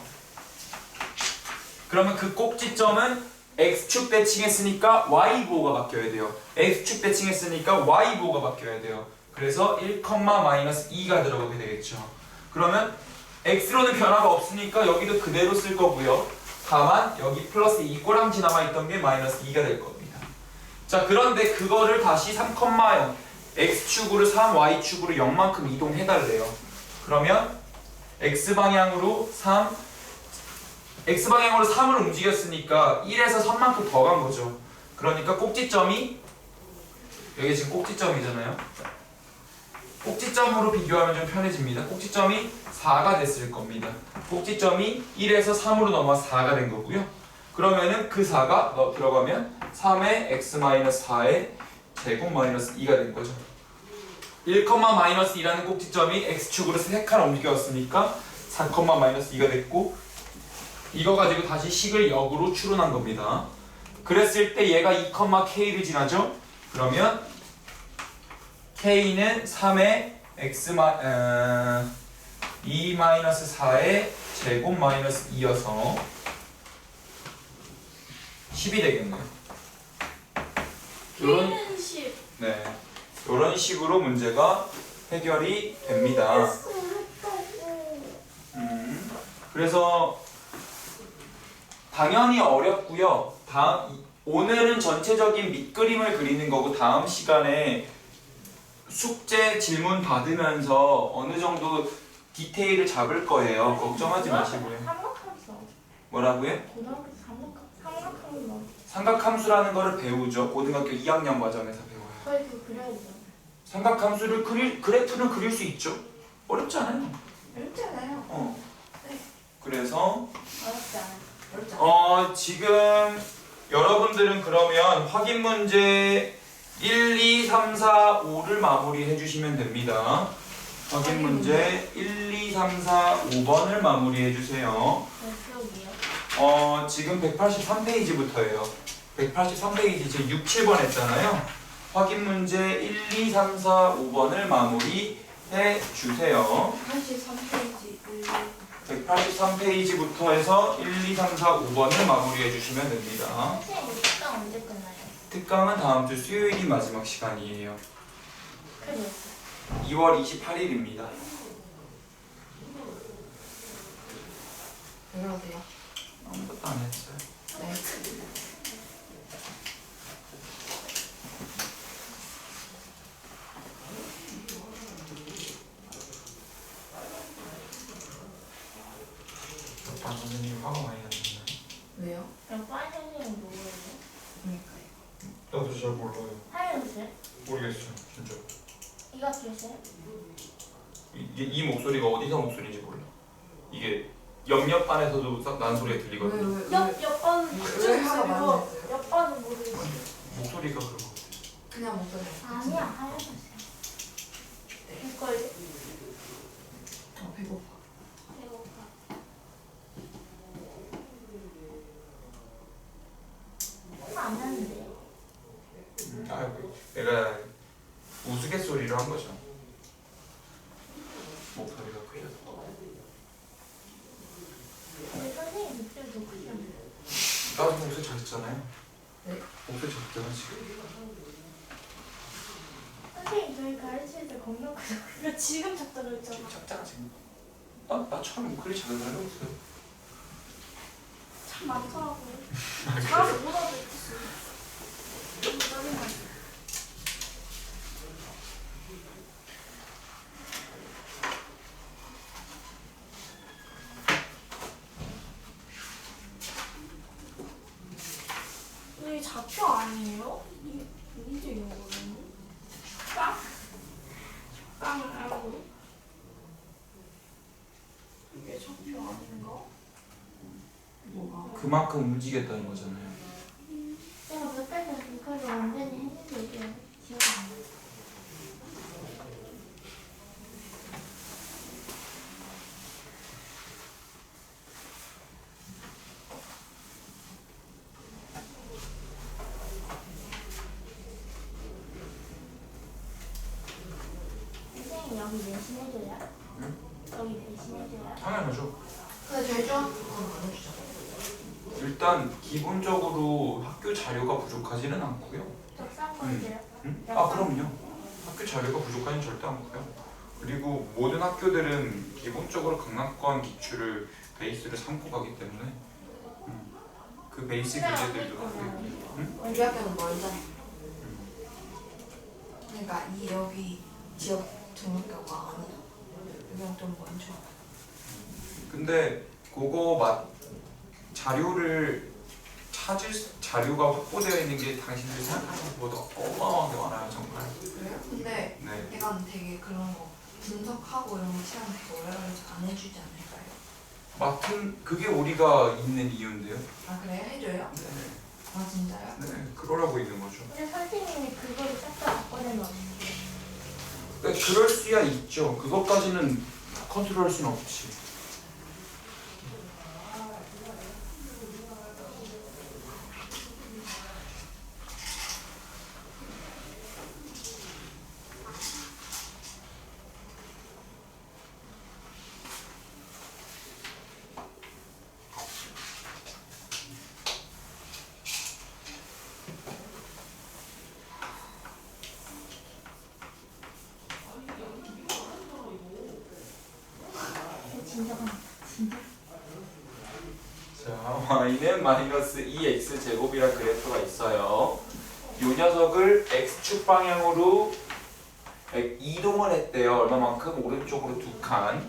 그러면 그 꼭지점은 x축 대칭했으니까 y부호가 바뀌어야 돼요. x축 대칭했으니까 y부호가 바뀌어야 돼요. 그래서 1,-2가 들어가게 되겠죠. 그러면 x로는 변화가 없으니까 여기도 그대로 쓸 거고요. 다만 여기 플러스 2 꼬랑지 남아있던 게 마이너스 2가 될 겁니다. 자, 그런데 그거를 다시 3,0 x축으로 3, y축으로 0만큼 이동해달래요. 그러면 x방향으로 3을 움직였으니까 1에서 3만큼 더 간 거죠. 그러니까 꼭지점이 여기 지금 꼭지점이잖아요. 꼭지점으로 비교하면 좀 편해집니다. 꼭지점이 4가 됐을 겁니다. 꼭지점이 1에서 3으로 넘어서 4가 된 거고요. 그러면은 그 4가 들어가면 3의 x-4의 제곱 마이너스 2가 된 거죠. 1,-2라는 꼭지점이 x축으로 3칸 움직였으니까 4,-2가 됐고 이거 가지고 다시 식을 역으로 추론한 겁니다. 그랬을 때 얘가 2,k를 지나죠? 그러면 k는 3의 2-4의 제곱 마이너스 2여서 10이 되겠네요. K는 10. 네, 이런 식으로 문제가 해결이 됩니다. 그래서 당연히 어렵고요. 오늘은 전체적인 밑그림을 그리는 거고 다음 시간에 숙제 질문 받으면서 어느 정도 디테일을 잡을 거예요. 걱정하지 마시고요. 삼각함수. 뭐라고요? 고등학교 삼각함수. 삼각함수라는 거를 배우죠. 고등학교 2학년 과정에서 배워요. 저희 그 그려야죠. 삼각함수를 그래프는 그릴 수 있죠. 어렵지 않아요. 어렵잖아요. 그래서 어렵지 않아요. 어렵잖아요. 지금 여러분들은 그러면 확인 문제 1, 2, 3, 4, 5를 마무리해 주시면 됩니다. 확인 문제 1, 2, 3, 4, 5번을 마무리해 주세요. 기억이요. 지금 183페이지부터예요. 183페이지 제 6, 7번 했잖아요. 확인 문제 1, 2, 3, 4, 5번을 마무리해 주세요. 83페이지 183페이지부터 해서 1, 2, 3, 4, 5번을 마무리해 주시면 됩니다. 선생님 특강 언제 끝나요? 특강은 다음 주 수요일이 마지막 시간이에요. 그래요. 2월 28일입니다. 왜 그러세요? 아무것도 안 했어요. 네. 옆반 선생님이 화가 많이 났나요? 왜요? 그럼 빠이 선생님 누구예요? 그러니까요. 나도 잘 몰라요. 하연수? 모르겠어요, 진짜. 이가 주세요? 이 목소리가 어디서 목소리인지 몰라. 이게 옆반에서도 난 소리가 들리거든요. 옆반은 왜 이쪽 화가 많이 들고 났어요? 옆반은 모르겠어. 목소리가 그런 거 같아. 그냥 목소리. 아니야 하연수. 이걸 배고파. 배고파. 안 나는데? 내가 우스갯소리로 한 거죠. 목소리가 크셔서. 근데 선생님 목소리도 크잖아요. 나도 목소리 작잖아요. 네. 목소리 작잖아 지금. 선생님 저희 가르칠 때 겁나 크죠? 그러니까 지금 작다고 했잖아. 작잖아 지금. 나처럼 목소리 작은 사람이 없어요. 참 많더라고. 잘해서 못 알아듣겠어. 짜증나. 이게 좌표 아니에요? 이게 문제 이거는? 빵? 빵 알고 그만큼 움직였다는 거잖아요. 내가 몇 달 전에 그걸 완전히 했는데 이게 기억이 안 나. 선생님 여기 대신해줘요? 응? 여기 대신해줘요? 당연하죠. 근데 제일 좋아하는 건 안 해주잖아. 일단 기본적으로 학교 자료가 부족하지는 않고요. 적상 건데요? 응? 아 그럼요. 학교 자료가 부족하지는 절대 않고요. 그리고 모든 학교들은 기본적으로 강남권 기출을 베이스로 삼고 가기 때문에 그 베이스 교재들도 하고요. 우리 학교는 멀잖아. 그러니까 이 여기 지역 등록교가 아니야. 여기랑 좀 먼저. 근데 그거 자료를 찾을 자료가 확보되어 있는 게 당신들 생각하는 것보다 어마어마하게 많아요 정말. 그래요? 근데 네. 얘가 되게 그런 거 분석하고 이런 거 시간 되게 오래 걸려서 안 해주지 않을까요? 맡은 그게 우리가 있는 이유인데요. 아 그래요? 해줘요? 네. 아 진짜요? 네. 그러라고 있는 거죠. 근데 선생님이 그거를 싹 다 바꿔내면 그러니까 그럴 수야 있죠. 그것까지는 컨트롤할 수는 없지. 자, y는 마이너스 2x 제곱이라 그래프가 있어요. 이 녀석을 x축 방향으로 이동을 했대요. 얼마만큼? 오른쪽으로 2칸.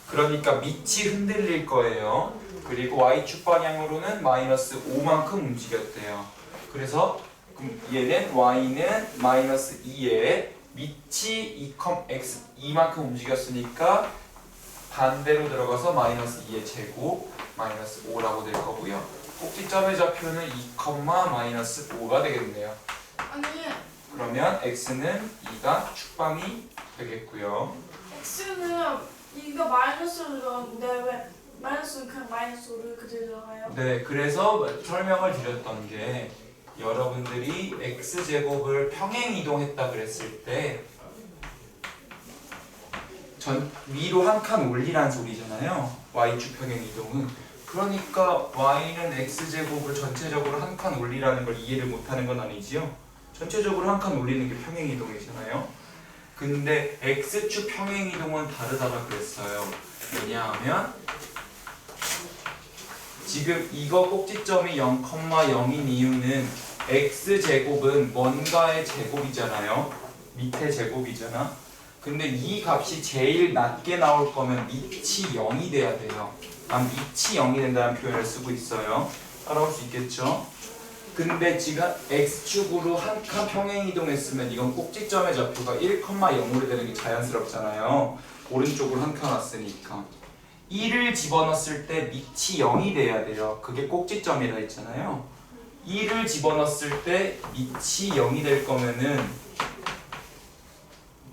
그러니까 밑이 흔들릴 거예요. 그리고 y축 방향으로는 마이너스 5만큼 움직였대요. 그래서 그럼 얘는 y는 마이너스 2에 밑이 2x 2만큼 움직였으니까 반대로 들어가서 마이너스 2의 제곱 마이너스 5라고 될 거고요. 꼭지점의 좌표는 2, 마이너스 5가 되겠네요. 아니 그러면 x는 2가 축방이 되겠고요. x는 이거 마이너스로 들어갔는데 왜 마이너스는 그냥 마이너스로 그대로 들어가요? 네, 그래서 설명을 드렸던 게 여러분들이 x제곱을 평행 이동했다 그랬을 때 위로 한 칸 올리라는 소리잖아요. y축 평행 이동은. 그러니까 y는 x제곱을 전체적으로 한 칸 올리라는 걸 이해를 못하는 건 아니지요. 전체적으로 한 칸 올리는 게 평행 이동이잖아요. 근데 x축 평행 이동은 다르다고 그랬어요. 왜냐하면 지금 이거 꼭지점이 0,0인 이유는 x제곱은 뭔가의 제곱이잖아요. 밑에 제곱이잖아. 근데 이 값이 제일 낮게 나올 거면 밑이 0이 돼야 돼요. 난 밑이 0이 된다는 표현을 쓰고 있어요. 따라올 수 있겠죠? 근데 지금 x축으로 한 칸 평행 이동했으면 이건 꼭지점의 좌표가 1,0로 되는 게 자연스럽잖아요. 오른쪽으로 한 칸 왔으니까 1을 집어넣었을 때 밑이 0이 돼야 돼요. 그게 꼭지점이라 했잖아요. 1을 집어넣었을 때 밑이 0이 될 거면은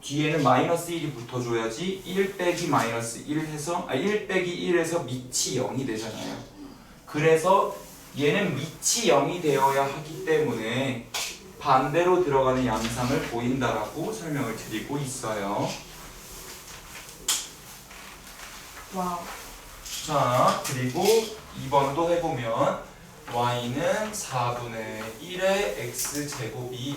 뒤에는 마이너스 1이 붙어줘야지 1 빼기 마이너스 1 해서 1 빼기 1에서 밑이 0이 되잖아요. 그래서 얘는 밑이 0이 되어야 하기 때문에 반대로 들어가는 양상을 보인다라고 설명을 드리고 있어요. 와우. 자, 그리고 2번도 해보면 y는 4분의 1의 x제곱이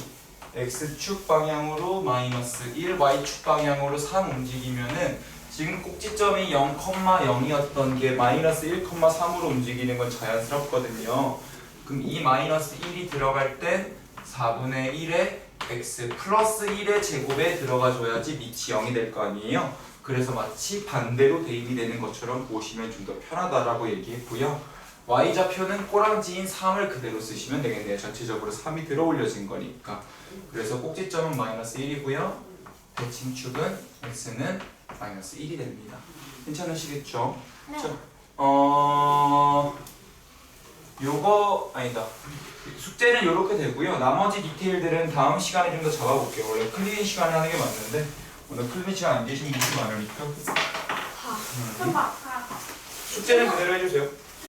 x축 방향으로 마이너스 1, y축 방향으로 3 움직이면은 지금 꼭지점이 0,0이었던 게 마이너스 1,3으로 움직이는 건 자연스럽거든요. 그럼 이 마이너스 1이 들어갈 땐 4분의 1의 x 플러스 1의 제곱에 들어가줘야지 밑이 0이 될 거 아니에요. 그래서 마치 반대로 대입이 되는 것처럼 보시면 좀 더 편하다라고 얘기했고요. y좌표는 꼬랑지인 3을 그대로 쓰시면 되겠네요. 전체적으로 3이 들어 올려진 거니까. 그래서 꼭지점은 마이너스 1이고요. 대칭축은 x는 마이너스 1이 됩니다. 괜찮으시겠죠? 네. 자, 요거 아니다. 숙제는 이렇게 되고요. 나머지 디테일들은 다음 시간에 좀 더 잡아볼게요. 원래 클린 시간에 하는 게 맞는데 오늘 클린 시간 안 계신 분들이 많으니까 금방. 숙제는 그대로 해주세요.